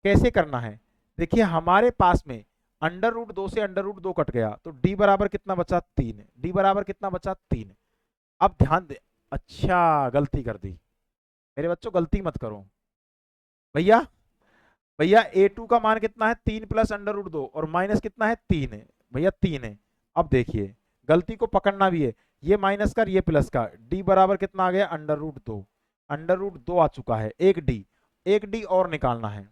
कैसे करना है, देखिए हमारे पास में √2 से √2 कट गया, तो डी बराबर कितना बचा, 3। डी बराबर कितना बचा, 3। अब ध्यान दे, अच्छा गलती कर दी मेरे बच्चों, गलती मत करो भैया। भैया A2 का मान कितना है, 3 प्लस √2, और माइनस कितना है, 3 है भैया, 3 है। अब देखिए गलती को पकड़ना भी है। ये माइनस का, ये प्लस का, डी बराबर कितना आ गया, √2। √2 आ चुका है। एक डी और निकालना है,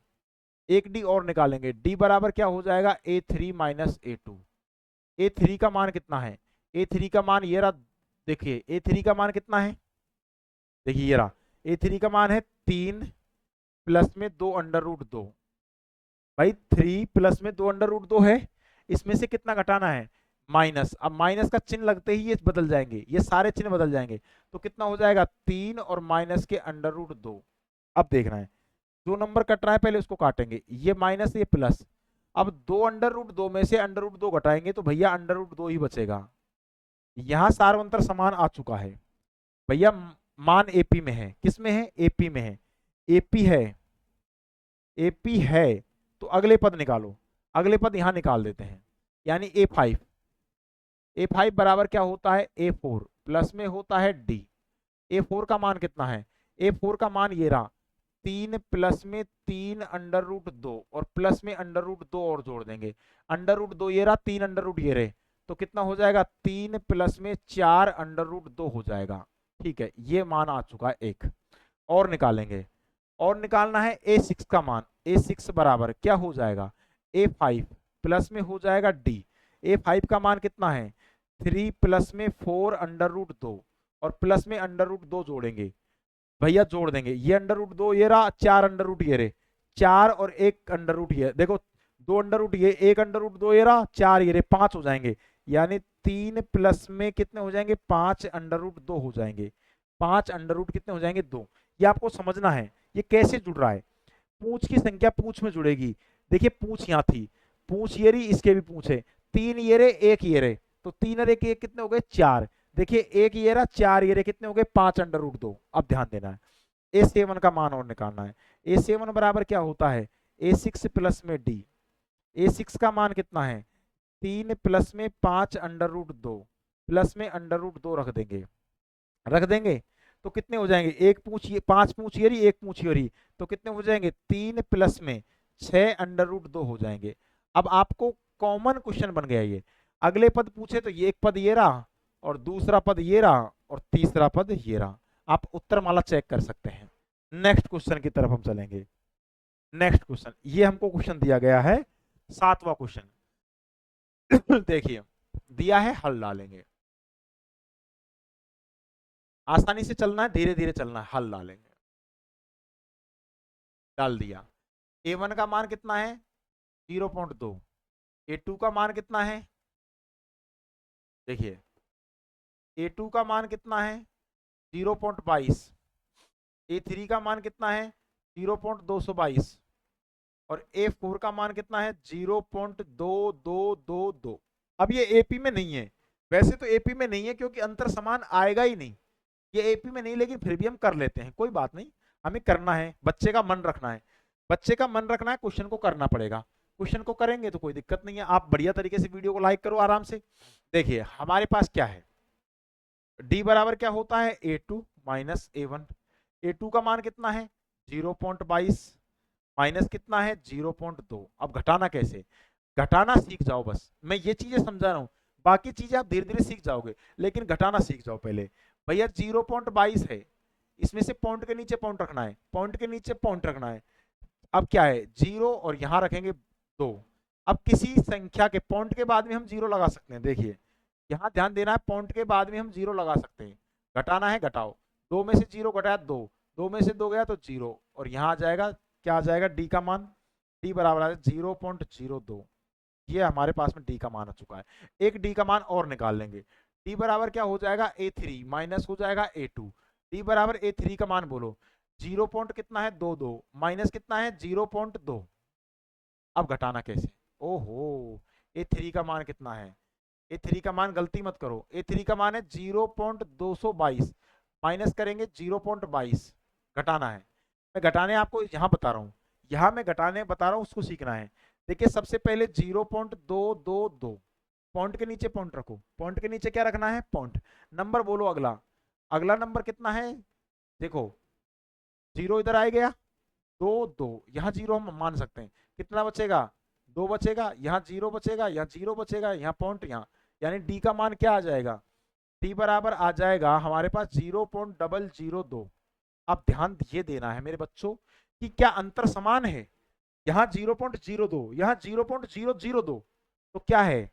एक डी और निकालेंगे। डी बराबर क्या हो जाएगा, A3 माइनस A2। A3 का मान कितना है, A3 का मान ये रहा, देखिए A3 का मान कितना है, देखिए ये रहा, A3 का मान है 3 प्लस में 2 √2। भाई 3 प्लस में 2 √2 है, इसमें से कितना घटाना है, माइनस। अब माइनस का चिन्ह लगते ही ये बदल जाएंगे, ये सारे चिन्ह बदल जाएंगे। तो कितना हो जाएगा, 3 और माइनस के √2। अब देखना है, जो नंबर कट रहा है पहले उसको काटेंगे, ये माइनस ये प्लस। अब 2 √2 में से √2 घटाएंगे तो भैया √2 ही बचेगा। यहां सार्वंतर समान आ चुका है भैया, मान एपी में है, किस में है, एपी में है। एपी है, एपी है तो अगले पद निकालो, अगले पद यहां निकाल देते हैं, यानी A5 बराबर क्या होता है, A4 प्लस में होता है D। A4 का मान कितना है, A4 का मान ये रहा, 3 प्लस में 3 √2 और प्लस में √2 और जोड़ देंगे, √2 ये रहा, 3 √ ये रहे, तो कितना हो जाएगा, 3 प्लस में 4 √2 हो जाएगा। ठीक है, ये मान आ चुका है एक। और निकालेंगे, और निकालना है A6 का मान। A6 बराबर क्या हो जाएगा, A5 प्लस में हो जाएगा D। A5 का मान कितना है, 3 प्लस में 4 √2 और प्लस में √2 जोड़ेंगे, भैया जोड़ देंगे, ये √2 ये रहा, 4 ये रहे, 4 और 1 ये, देखो 2 ये, 1 √2 ये रहा, 4 ये रहे, 5 हो जाएंगे, यानी 3 प्लस में कितने हो जाएंगे, 5 √2 हो जाएंगे। 5 कितने हो जाएंगे, 2। ये आपको समझना है ये कैसे जुड़ रहा है। पूंछ की संख्या पूंछ में जुड़ेगी, देखिए पूंछ यहाँ थी, पूंछ ये रही, इसके भी पूंछ है, 3 ये रहे, 1 ये रहे, तो 3 और 1 कितने हो गए, 4। देखिए 1 ये रहा, 4 ये रहे, कितने हो गए, 5 √2। अब ध्यान देना है, A7 का मान और निकालना है। A7 बराबर क्या होता है, A6 प्लस में D। A6 का मान कितना है, 3 प्लस में 5 √2 प्लस में √2 रख देंगे, रख देंगे तो कितने हो जाएंगे, एक पूछ ये, 5 पूछ ये रही, एक पूछ ये रही, तो कितने हो जाएंगे, 3 प्लस में 6 √2 हो जाएंगे। अब आपको कॉमन क्वेश्चन बन गया ये, अगले पद पूछे तो ये एक पद ये रहा और दूसरा पद ये रहा और तीसरा पद ये रहा। आप उत्तरमाला चेक कर सकते हैं। नेक्स्ट क्वेश्चन की तरफ हम चलेंगे। नेक्स्ट क्वेश्चन, ये हमको क्वेश्चन दिया गया है 7वां क्वेश्चन। देखिए दिया है, हल डालेंगे, आसानी से चलना है, धीरे धीरे चलना है, हल डालेंगे। डाल दिया, A1 का मान कितना है, 0.2। A2 का मान कितना है, देखिए A2 का मान कितना है, 0.22। A3 का मान कितना है, 0.222 और A4 का मान कितना है, 0.2222। अब ये एपी में नहीं है, वैसे तो एपी में नहीं है क्योंकि अंतर समान आएगा ही नहीं, ये एपी में नहीं, लेकिन फिर भी हम कर लेते हैं, कोई बात नहीं, हमें करना है, बच्चे का मन रखना है, बच्चे का मन रखना है, क्वेश्चन को करना पड़ेगा। क्वेश्चन को करेंगे तो कोई दिक्कत नहीं है। आप बढ़िया तरीके से वीडियो को लाइक करो आराम से। देखिए हमारे पास क्या है, डी बराबर क्या होता है, A2 माइनस A1। A2 का मान कितना है, 0.22 माइनस कितना है, 0.2। अब घटाना कैसे, घटाना सीख जाओ, बस मैं ये चीजें समझा रहा हूं, बाकी चीजें आप धीरे धीरे सीख जाओगे, लेकिन घटाना सीख जाओ पहले। भैया 0.22 है, इसमें से पॉइंट के नीचे पॉइंट रखना है, पॉइंट के नीचे पॉइंट रखना है। अब क्या है, 0 और यहां रखेंगे 2। अब किसी संख्या के पॉइंट के बाद में हम 0 लगा सकते हैं, देखिए यहां ध्यान देना है, पॉइंट के बाद में हम 0 लगा सकते हैं। घटाना है, घटाओ, 2 में से 0 घटाया 2, 2 में से 2 गया तो 0, और यहां आ जाएगा, क्या आ जाएगा, डी का मान, डी बराबर है 0.02। ये हमारे पास में डी का मान आ चुका है। एक डी का मान और निकाल लेंगे, डी बराबर क्या हो जाएगा, A3 माइनस हो जाएगा A2। डी बराबर A3 का मान बोलो, 0 पॉइंट कितना है, 2 माइनस कितना है, 0.2। अब घटाना कैसे, ओहो, A3 का मान कितना है, A3 का मान, गलती मत करो, A3 का मान है 0.222 माइनस करेंगे 0.22। घटाना है, मैं घटाने आपको यहाँ बता रहा हूँ, यहाँ मैं घटाने बता रहा हूँ, उसको सीखना है। देखिए सबसे पहले 0.222, पॉइंट के नीचे पॉइंट रखो, पॉइंट के नीचे क्या रखना है, पॉइंट। नंबर बोलो अगला, अगला नंबर कितना है, देखो 0 इधर आ गया, 2 यहाँ 0 हम मान सकते हैं, कितना बचेगा, 2 बचेगा, यहाँ 0 बचेगा, यहाँ 0 बचेगा, यहाँ पॉइंट, यहाँ यानी डी का मान क्या आ जाएगा, डी बराबर आ जाएगा हमारे पास 0.002। अब ध्यान ये देना है मेरे बच्चों कि क्या अंतर समान है, यहाँ 0.02, यहाँ 0.002, तो क्या है,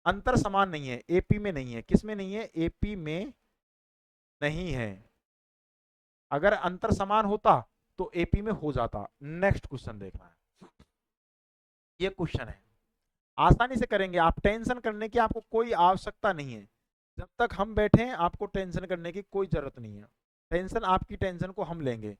अंतर समान नहीं है, एपी में नहीं है। किस में नहीं है, एपी में नहीं है। अगर अंतर समान होता तो एपी में हो जाता। नेक्स्ट क्वेश्चन देखना है, ये क्वेश्चन है, आसानी से करेंगे आप, टेंशन करने की आपको कोई आवश्यकता नहीं है। जब तक हम बैठे हैं आपको टेंशन करने की कोई जरूरत नहीं है, टेंशन आपकी टेंशन को हम लेंगे।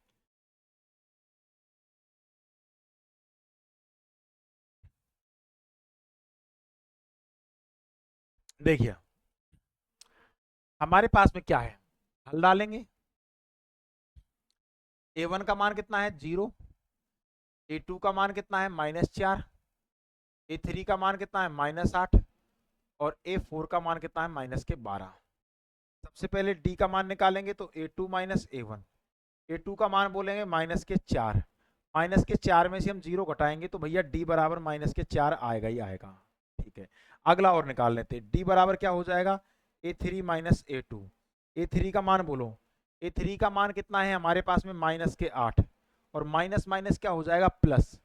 देखिए हमारे पास में क्या है, हल डालेंगे। A1 का मान कितना है 0, A2 का मान कितना है -4, A3 का मान कितना है -8 और A4 का मान कितना है -12। सबसे पहले D का मान निकालेंगे तो A2 A1, A2 का मान बोलेंगे -4, -4 में से हम 0 घटाएंगे तो भैया D बराबर -4 आएगा ही आएगा। ठीक है, अगला और निकाल लेते हैं, D बराबर क्या हो जाएगा A3 A2। A3 का मान बोलो, A3 का मान कितना है हमारे पास में -8 और माइनस माइनस क्या हो जाएगा प्लस,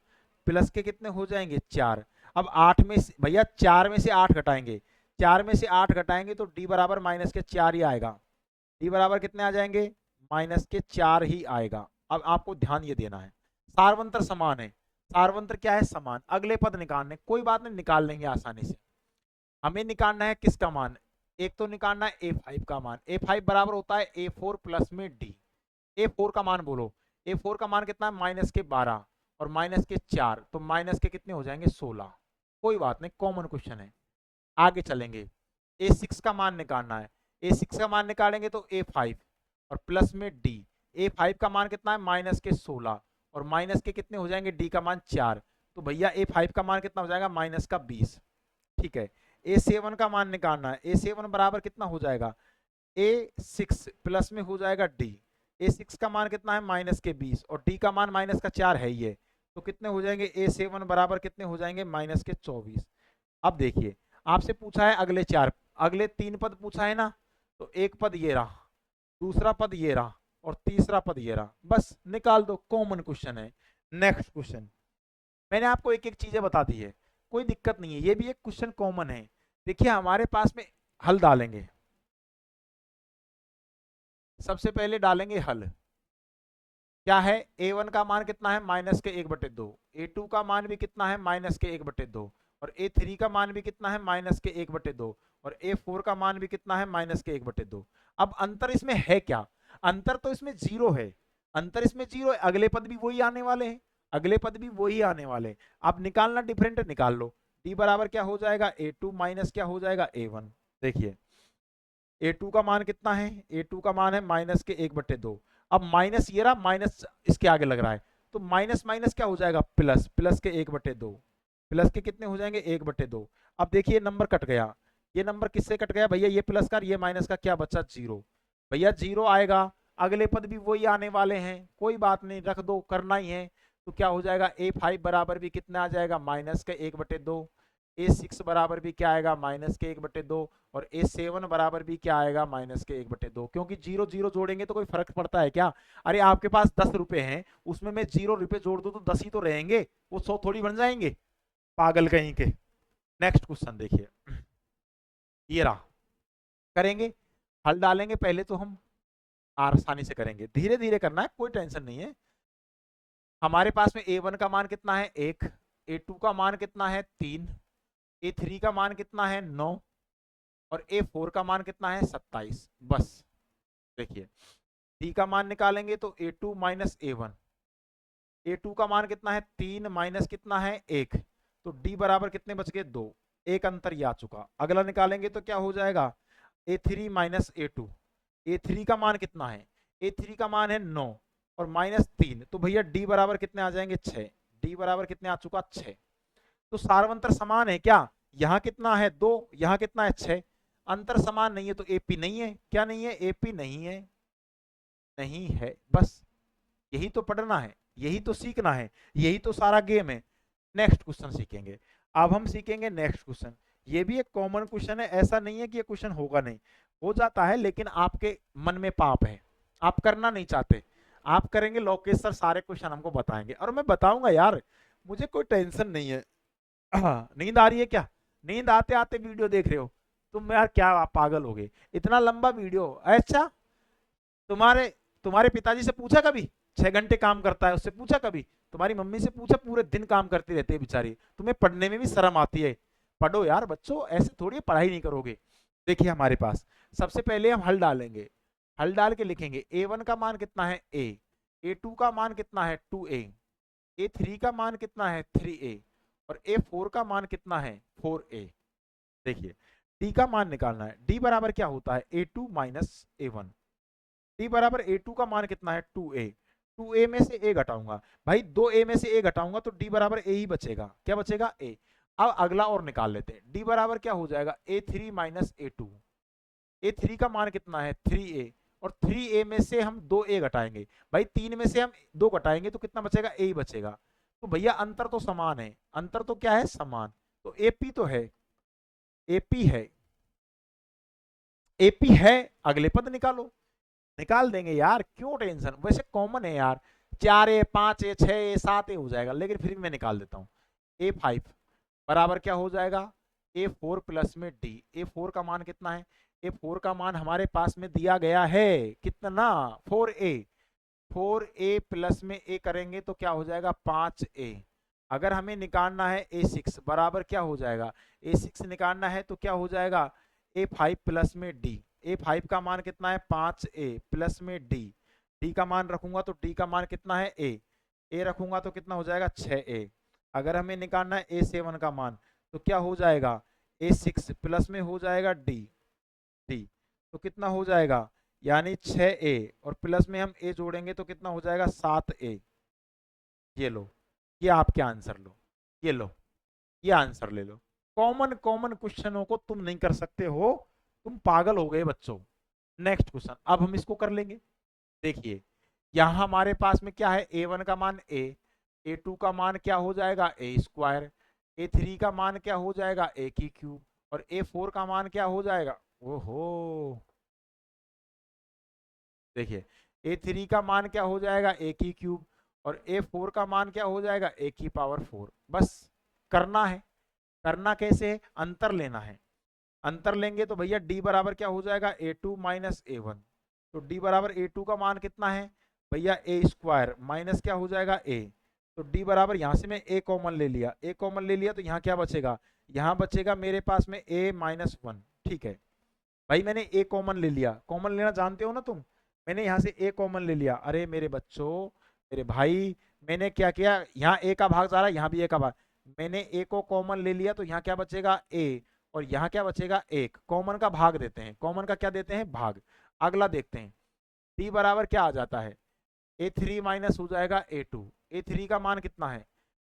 प्लस के कितने हो जाएंगे 4। अब 8 में से भैया 4 में से 8 घटाएंगे, 4 में से 8 घटाएंगे तो D बराबर -4 ही आएगा। D बराबर कितने आ जाएंगे -4 ही आएगा। अब आपको ध्यान ये देना है, सार्वंत्र समान है, सार्वंत्र क्या है समान, अगले पद निकालने, कोई बात नहीं निकाल लेंगे आसानी से। हमें निकालना है किसका मान, एक तो निकालना है A5 का मान, A5 बराबर होता है A4 प्लस में D। A4 का मान बोलो, A4 का मान कितना है -12 और -4, तो माइनस के कितने हो जाएंगे 16। कोई बात नहीं, कॉमन क्वेश्चन है, आगे चलेंगे। A6 का मान निकालना है, A6 का मान निकालेंगे तो A5 और प्लस में D। A5 का मान कितना है -16 और माइनस के कितने हो जाएंगे D का मान 4, तो भैया A5 का मान कितना हो जाएगा -20। ठीक है, A7 का मान निकालना है, A7 बराबर कितना हो जाएगा A6 प्लस में हो जाएगा D। A6 का मान कितना है -20 और D का मान -4 है ही है, तो कितने हो जाएंगे A7 बराबर कितने हो जाएंगे -24। अब देखिए आपसे पूछा है अगले 4, अगले 3 पद पूछा है ना, तो एक पद ये रहा, दूसरा पद ये रहा और तीसरा पद ये रहा, बस निकाल दो, कॉमन क्वेश्चन है। नेक्स्ट क्वेश्चन, मैंने आपको एक एक चीजें बता दी है, कोई दिक्कत नहीं है, ये भी एक क्वेश्चन कॉमन है। देखिए हमारे पास में हल डालेंगे, सबसे पहले डालेंगे हल, क्या है A1 का मान कितना है -1/2, A2 का मान भी कितना है -1/2 और A3 का मान भी कितना है -1/2 और A4 का मान भी कितना है -1/2। अब अंतर इसमें है क्या, अंतर तो इसमें 0 है, अंतर इसमें 0 है, अगले पद भी वही आने वाले हैं, अगले पद भी वही आने वाले हैं। अब निकालना डिफरेंट निकाल लो, D बराबर क्या हो जाएगा A2 माइनस क्या हो जाएगा A1। देखिए A2 का मान कितना है, A2 का मान है -1/2। अब माइनस ये रहा, माइनस इसके आगे लग रहा है, तो माइनस माइनस क्या हो जाएगा प्लस, प्लस के 1/2, प्लस के कितने हो जाएंगे 1/2। अब देखिए नंबर कट गया, ये नंबर किससे कट गया भैया, ये प्लस का ये माइनस का क्या बचा 0, भैया 0 आएगा, अगले पद भी वही आने वाले हैं, कोई बात नहीं रख दो, करना ही है। तो क्या हो जाएगा A5 बराबर भी कितना आ जाएगा -1/2, A6 बराबर भी क्या आएगा -1/2 और A7 बराबर भी क्या आएगा -1/2। क्योंकि 0 0 जोड़ेंगे तो कोई फर्क पड़ता है क्या, अरे आपके पास 10 रुपए हैं, उसमें मैं 0 रुपए जोड़ दूं तो 10 ही तो रहेंगे, वो 100 थोड़ी बन जाएंगे, पागल कहीं के। नेक्स्ट क्वेश्चन देखिए, ये रहा, करेंगे हल डालेंगे, पहले तो हम आसानी से करेंगे, धीरे धीरे करना है, कोई टेंशन नहीं है। हमारे पास में A1 का मान कितना है 1, A2 का मान कितना है 3, A3 का मान कितना है 9 और A4 का मान कितना है 27। बस देखिए D का मान निकालेंगे तो A2 माइनस A1, A2 का मान कितना है 3 माइनस कितना है 1, तो D बराबर कितने बच गए 2, एक अंतर ये आ चुका। अगला निकालेंगे तो क्या हो जाएगा A3 माइनस A2, A3 का मान कितना है, A3 का मान है 9 और -3, तो भैया D बराबर कितने आ जाएंगे 6, D बराबर कितने आ चुका 6। तो सार्वंत्र समान है क्या, यहाँ कितना है 2, यहाँ कितना है 6, अंतर समान नहीं है तो AP नहीं है, क्या नहीं है AP नहीं है, नहीं है, बस यही तो पढ़ना है, यही तो सीखना है, यही तो सारा गेम है। नेक्स्ट क्वेश्चन सीखेंगे, अब हम सीखेंगे नेक्स्ट क्वेश्चन, ये भी एक कॉमन क्वेश्चन है, ऐसा नहीं है कि ये क्वेश्चन होगा नहीं, हो जाता है, लेकिन आपके मन में पाप है, आप करना नहीं चाहते। आप करेंगे लोकेश सर सारे क्वेश्चन हमको बताएंगे, और मैं बताऊंगा यार, मुझे कोई टेंशन नहीं है। नींद आ रही है क्या? नींद आते आते वीडियो देख रहे हो तुम यार, क्या आप पागल हो गए? इतना लंबा वीडियो? अच्छा, तुम्हारे तुम्हारे पिताजी से पूछा कभी? 6 घंटे काम करता है, उससे पूछा कभी? तुम्हारी मम्मी से पूछा? पूरे दिन काम करती रहती है बेचारी, तुम्हें पढ़ने में भी शर्म आती है? पढ़ो यार बच्चों, ऐसे थोड़ी पढ़ाई नहीं करोगे। देखिए हमारे पास सबसे पहले हम हल डालेंगे, हल डाल के लिखेंगे A1 का मान कितना है A, A2 का मान कितना है 2A, A3 का मान कितना है 3A, और A4 का मान कितना है 4A। देखिए D का मान निकालना है, D बराबर क्या होता है A2 माइनस A1। D बराबर A2 का मान कितना है 2A, 2A में से A घटाऊंगा, भाई 2A में से A घटाऊंगा तो D बराबर A ही बचेगा, क्या बचेगा A। अब अगला और निकाल लेते हैं, D बराबर क्या हो जाएगा A3 माइनस A2, A3 का मान कितना है 3A, और 3A में से हम 2A घटाएंगे, भाई 3 में से हम 2 घटाएंगे तो कितना बचेगा A ही बचेगा। तो भैया अंतर तो समान है, अंतर तो क्या है समान, तो AP तो है, AP है, AP है, अगले पद निकालो। निकाल देंगे यार, क्यों टेंशन, वैसे कॉमन है यार, 4A 5A 6A 7A हो जाएगा, लेकिन फिर भी मैं निकाल देता हूँ। A5 बराबर क्या हो जाएगा A4 प्लस में D, A4 का मान कितना है, A4 का मान हमारे पास में दिया गया है कितना 4A, 4A प्लस में A करेंगे तो क्या हो जाएगा 5A। अगर हमें निकालना है A6 बराबर क्या हो जाएगा, A6 निकालना है तो क्या हो जाएगा A5 प्लस में D, A5 का मान कितना है 5A प्लस में D, D का मान रखूंगा तो D का मान कितना है A रखूंगा तो कितना हो जाएगा 6A। अगर हमें निकालना है A7 का मान तो क्या हो जाएगा A6 प्लस में हो जाएगा D तो कितना हो जाएगा यानी 6A, और प्लस में हम A जोड़ेंगे तो कितना हो जाएगा 7A। ये लो, ये आपके आंसर लो, ये लो, ये आंसर ले लो। कॉमन कॉमन क्वेश्चनों को तुम नहीं कर सकते हो, तुम पागल हो गए बच्चों। नेक्स्ट क्वेश्चन अब हम इसको कर लेंगे। देखिए यहां हमारे पास में क्या है A1 का मान A, A2 का मान क्या हो जाएगा A स्क्वायर, A3 का मान क्या हो जाएगा A की क्यूब, और A4 का मान क्या हो जाएगा, ओहो देखिए A3 का मान क्या हो जाएगा A की क्यूब, और A4 का मान क्या हो जाएगा A की पावर 4। बस करना है, करना कैसे है, अंतर लेना है, अंतर लेंगे तो भैया D बराबर क्या हो जाएगा A2 माइनस A1, तो D बराबर A2 का मान कितना है भैया A स्क्वायर माइनस क्या हो जाएगा A, तो D बराबर यहाँ से मैं A कॉमन ले लिया, A कॉमन ले लिया तो यहाँ क्या बचेगा, यहाँ बचेगा मेरे पास में A माइनस 1। ठीक है भाई मैंने A कॉमन ले लिया, कॉमन लेना जानते हो ना तुम, मैंने यहाँ से A कॉमन ले लिया। अरे मेरे बच्चों, मेरे भाई, मैंने क्या किया, यहाँ A का भाग जा रहा है, यहाँ भी A का भाग, मैंने A को कॉमन ले लिया तो यहाँ क्या बचेगा A, और यहाँ क्या बचेगा 1, कॉमन का भाग देते हैं, कॉमन का क्या देते हैं भाग। अगला देखते हैं D बराबर क्या आ जाता है A3 माइनस हो जाएगा A2, A3 का मान कितना है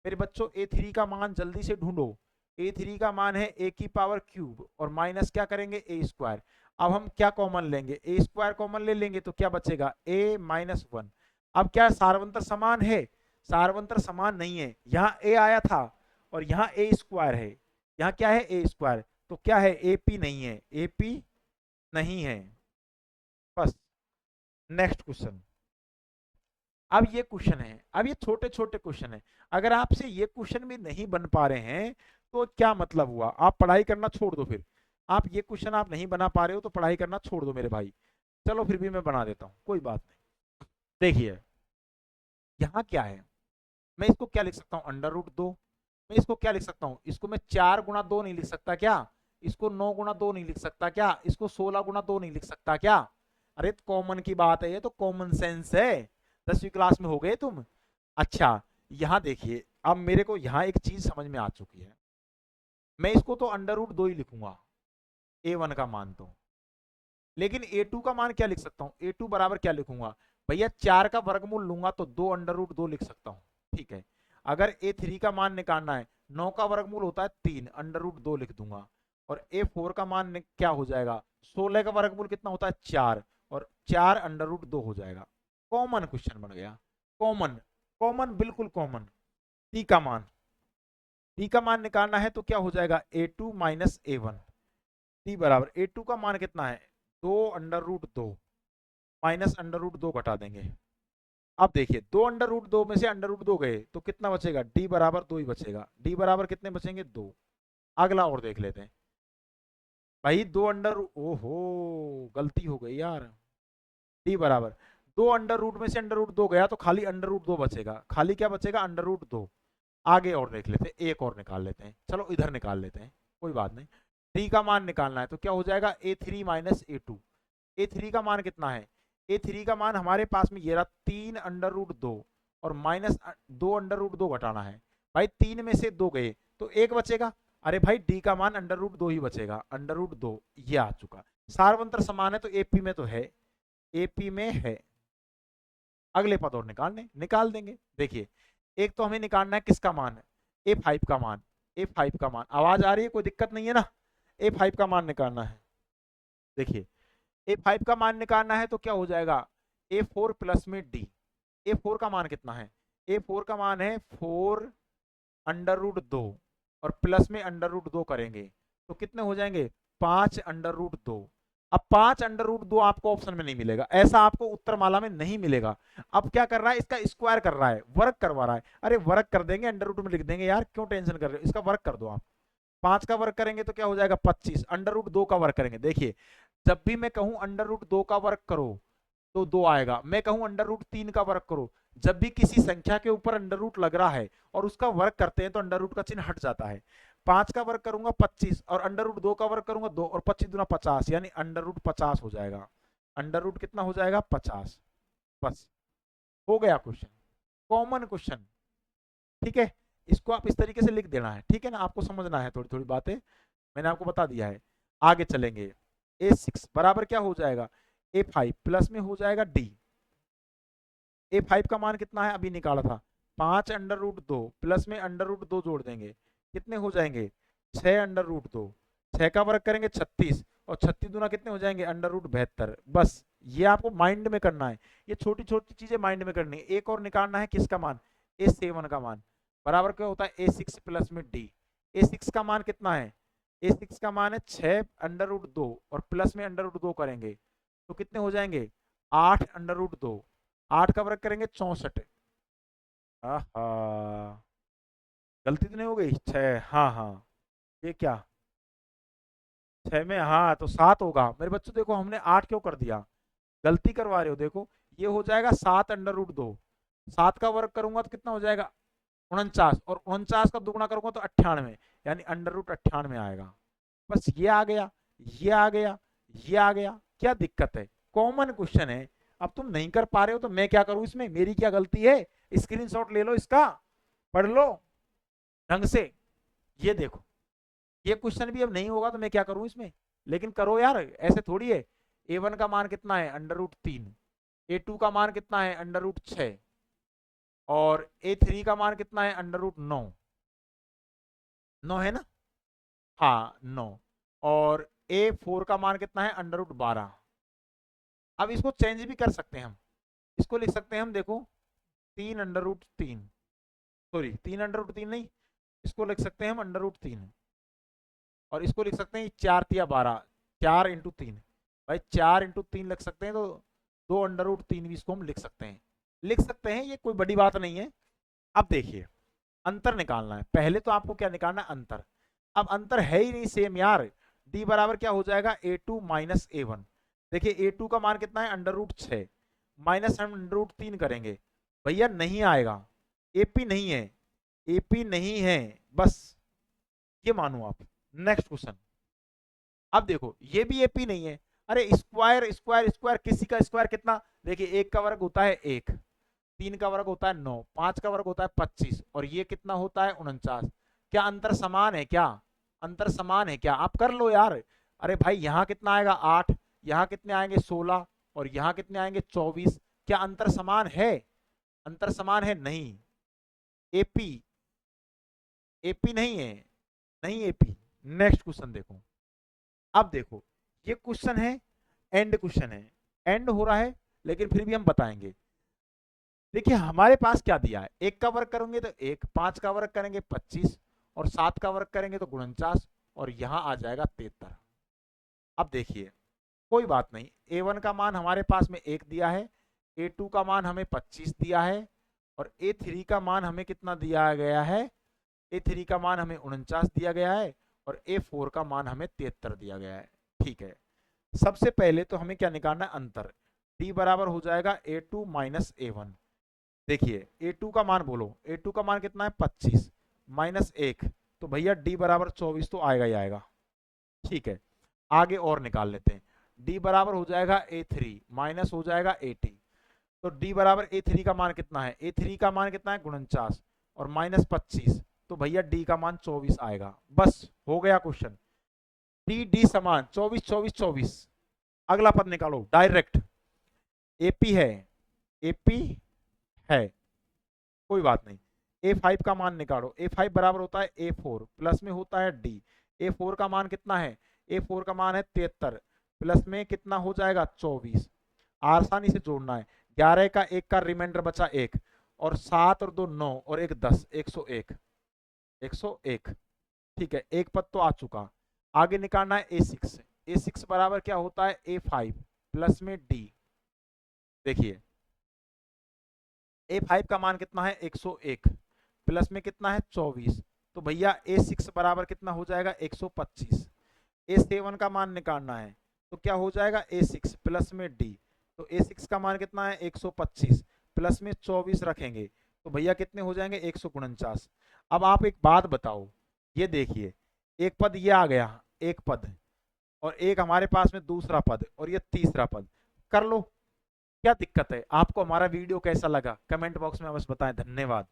मेरे बच्चों, A3 का मान जल्दी से ढूंढो, A3 का मान है A की पावर क्यूब और माइनस क्या करेंगे A स्क्वायर। अब हम क्या कॉमन लेंगे, A स्क्वायर कॉमन ले लेंगे तो क्या बचेगा A माइनस 1। अब क्या सार्वंतर समान है, सार्वंतर समान नहीं है, यहाँ A आया था और यहाँ A स्क्वायर है, यहाँ क्या है A स्क्वायर, तो क्या है AP नहीं है, AP नहीं है। बस नेक्स्ट क्वेश्चन। अब ये क्वेश्चन है, अब ये छोटे छोटे क्वेश्चन है, अगर आपसे ये क्वेश्चन भी नहीं बन पा रहे हैं तो क्या मतलब हुआ, आप पढ़ाई करना छोड़ दो फिर। आप ये क्वेश्चन आप नहीं बना पा रहे हो तो पढ़ाई करना छोड़ दो मेरे भाई। चलो फिर भी मैं बना देता हूँ, कोई बात नहीं। देखिए यहाँ क्या है, मैं इसको क्या लिख सकता हूँ √2, मैं इसको क्या लिख सकता हूँ, इसको मैं 4 गुणा 2 नहीं लिख सकता क्या, इसको 9 गुणा 2 नहीं लिख सकता क्या, इसको 16 गुणा 2 नहीं लिख सकता क्या। अरे तो कॉमन की बात है, ये तो कॉमन सेंस है, 10वीं क्लास में हो गए तुम। अच्छा यहाँ देखिए, अब मेरे को यहाँ एक चीज समझ में आ चुकी है, मैं इसको तो √2 ही लिखूंगा A1 का मान तो, लेकिन A2 का मान क्या लिख सकता हूँ, A2 बराबर क्या लिखूंगा भैया, 4 का वर्गमूल लूंगा तो 2 √2 लिख सकता हूँ। ठीक है, अगर A3 का मान निकालना है, 9 का वर्गमूल होता है 3, √2 लिख दूंगा, और A4 का मान क्या हो जाएगा, 16 का वर्गमूल कितना होता है 4, और 4 √2 हो जाएगा। कॉमन क्वेश्चन बन गया, कॉमन, कॉमन बिल्कुल कॉमन। टी का मान, डी का मान निकालना है तो क्या हो जाएगा a2 माइनस a1। डी बराबर a2 का मान कितना है 2√2 माइनस √2 घटा देंगे। अब देखिए 2√2 में से √2 गए तो कितना बचेगा डी बराबर 2 ही बचेगा। डी बराबर कितने बचेंगे 2। अगला और देख लेते हैं भाई ओहो गलती हो गई यार। डी बराबर 2 में से √2 गया तो खाली √2 बचेगा। खाली क्या बचेगा √2। आगे और देख लेते हैं, एक और निकाल लेते हैं, चलो इधर निकाल लेते हैं, कोई बात नहीं। डी का मान निकालना है तो क्या हो जाएगा a3 माइनस a2। a3 का मान कितना है a3 का मान हमारे पास में ये रहा 3√2 और माइनस 2√2 घटाना है। भाई 3 में से 2 गए तो 1 बचेगा। अरे भाई डी का मान √2 ही बचेगा। √2 ये आ चुका। सार्वंत्र समान है तो एपी में तो है, एपी में है। अगले पद और निकाल देंगे। देखिए एक तो हमें निकालना है किसका मान है a5 का मान। a5 का मान आवाज आ रही है, कोई दिक्कत नहीं है ना। a5 का मान निकालना है। देखिए a5 का मान निकालना है तो क्या हो जाएगा a4 प्लस में d। a4 का मान कितना है a4 का मान है 4√2 और प्लस में √2 करेंगे तो कितने हो जाएंगे 5√2। अब 5√2 आपको ऑप्शन में नहीं मिलेगा, ऐसा आपको उत्तरमाला में नहीं मिलेगा। अब क्या कर रहा है इसका स्क्वायर कर रहा है, वर्ग करवा रहा है। अरे वर्ग कर देंगे √2 में लिख देंगे यार, क्यों टेंशन कर रहे हो, इसका वर्ग कर दो आप। 5 का वर्ग करेंगे तो क्या हो जाएगा 25। √2 का वर्ग करेंगे। देखिए जब भी मैं कहूं √2 का वर्ग करो तो 2 आएगा, मैं कहूं √3 का वर्ग करो, जब भी किसी संख्या के ऊपर अंडर लग रहा है और उसका वर्ग करते हैं तो अंडर का चिन्ह हट जाता है। 5 का वर्ग करूंगा 25 और √2 का वर्ग करूंगा 2 और 25 दूना 50 यानी √50 हो जाएगा। अंडर कितना हो जाएगा 50। बस हो गया क्वेश्चन, कॉमन क्वेश्चन। ठीक है, इसको आप इस तरीके से लिख देना है, ठीक है ना। आपको समझना है थोड़ी थोड़ी बातें, मैंने आपको बता दिया है। आगे चलेंगे a6 बराबर क्या हो जाएगा a5 प्लस में हो जाएगा d। a5 का मान कितना है अभी निकाला था 5√2 प्लस में √2 जोड़ देंगे कितने हो जाएंगे 6√2। 6 का वर्ग करेंगे 36 और 36 दूना कितने हो जाएंगे √72। बस ये आपको माइंड में करना है, ये छोटी छोटी चीजें माइंड में करनी है। एक और निकालना है किसका मान a7 का मान बराबर क्या होता है a6 प्लस में d। a6 का मान कितना है a6 का मान है 6√2 और प्लस में √2 करेंगे तो कितने हो जाएंगे 8√2। 8 का वर्ग करेंगे 64। गलती तो नहीं हो गई 6, हाँ हाँ ये क्या 6 में, हाँ तो 7 होगा। मेरे बच्चों देखो हमने 8 क्यों कर दिया, गलती करवा रहे हो। देखो ये हो जाएगा 7√2। 7 का वर्ग करूंगा तो कितना हो जाएगा 49 और 49 का दुगुना करूंगा तो 98 यानी √98 आएगा। बस ये आ गया, ये आ गया, ये आ गया, क्या दिक्कत है, कॉमन क्वेश्चन है। अब तुम नहीं कर पा रहे हो तो मैं क्या करूं, इसमें मेरी क्या गलती है। स्क्रीनशॉट ले लो इसका, पढ़ लो ढंग से। ये देखो ये क्वेश्चन भी अब नहीं होगा तो मैं क्या करूं इसमें, लेकिन करो यार, ऐसे थोड़ी है। a1 का मान कितना है √3, a2 का मान कितना है √6 और a3 का मान कितना है √9। 9 है ना, हाँ 9। और a4 का मान कितना है √12। अब इसको चेंज भी कर सकते हैं हम, इसको लिख सकते हैं हम देखो 3√3, सॉरी 3√3 नहीं, इसको लिख सकते हैं हम √3 और इसको लिख सकते हैं 4 या 12, 4 × 3। भाई 4 × 3 लिख सकते हैं तो 2√3 भी इसको हम लिख सकते हैं, ये कोई बड़ी बात नहीं है। अब देखिए अंतर निकालना है, पहले तो आपको क्या निकालना है अंतर। अब अंतर है ही नहीं सेम यार। d बराबर क्या हो जाएगा a2 माइनस a1। देखिए a2 का मान कितना है √6 माइनस हम √3 करेंगे, भैया नहीं आएगा, AP नहीं है, AP नहीं है, बस ये मानो आप। नेक्स्ट क्वेश्चन, अब देखो ये भी AP नहीं है। अरे स्क्वायर स्क्वायर स्क्वायर, किसी का स्क्वायर कितना, देखिए 1 का वर्ग होता है 1, 3 का वर्ग होता है 9, 5 का वर्ग होता है 25 और ये कितना होता है 49। क्या अंतर समान है, क्या अंतर समान है क्या, आप कर लो यार। अरे भाई यहाँ कितना आएगा 8, यहाँ कितने आएंगे 16 और यहाँ कितने आएंगे 24। क्या अंतर समान है, अंतर समान है नहीं। एपी एपी नहीं है, नहीं एपी। नेक्स्ट क्वेश्चन देखो, अब देखो ये क्वेश्चन है एंड क्वेश्चन है, एंड हो रहा है लेकिन फिर भी हम बताएंगे। देखिए हमारे पास क्या दिया है, 1 का वर्ग करेंगे तो 1, 5 का वर्ग करेंगे 25 और 7 का वर्ग करेंगे तो 49 और यहाँ आ जाएगा 73। अब देखिए कोई बात नहीं, A1 का मान हमारे पास में 1 दिया है, A2 का मान हमें 25 दिया है और A3 का मान हमें कितना दिया गया है, A3 का मान हमें 49 दिया गया है और A4 का मान हमें 73 दिया गया है। ठीक है, सबसे पहले तो हमें क्या निकालना है, अंतर। D बराबर हो जाएगा A2 माइनस A1। देखिए A2 का मान बोलो, A2 का मान कितना है 25 माइनस 1, तो भैया D बराबर 24 तो आएगा ही आएगा। ठीक है, आगे और निकाल लेते हैं। D बराबर हो जाएगा A3 माइनस हो जाएगा 80, तो D बराबर A3 का मान कितना है, A3 का मान कितना है 49 और माइनस 25, तो भैया D का मान 24 आएगा। बस हो गया क्वेश्चन। D समान 24 24 24। अगला पद निकालो डायरेक्ट। AP है, AP है, कोई बात नहीं। A5 का मान निकालो, A5 बराबर होता है A4 प्लस में होता है D। A4 का मान कितना है, A4 का मान है 73 प्लस में कितना हो जाएगा 24। आसानी से जोड़ना है, 11 का 1 का रिमाइंडर बचा 1 और 7 और 2 9 और 1 10, 101 101। ठीक है, एक पद तो आ चुका। आगे निकालना है A6। A6 बराबर क्या होता है A5 प्लस में D। देखिए A5 का मान कितना है 101 प्लस में कितना है 24, तो भैया A6 बराबर कितना हो जाएगा 125। A7 का मान निकालना है तो क्या हो जाएगा A6 प्लस में D, तो A6 का मान कितना है 125 प्लस में 24 रखेंगे तो भैया कितने हो जाएंगे 149। अब आप एक बात बताओ, ये देखिए एक पद ये आ गया, एक पद और एक हमारे पास में दूसरा पद और ये तीसरा पद, कर लो। क्या दिक्कत है? आपको हमारा वीडियो कैसा लगा कमेंट बॉक्स में अवश्य बताएं। धन्यवाद।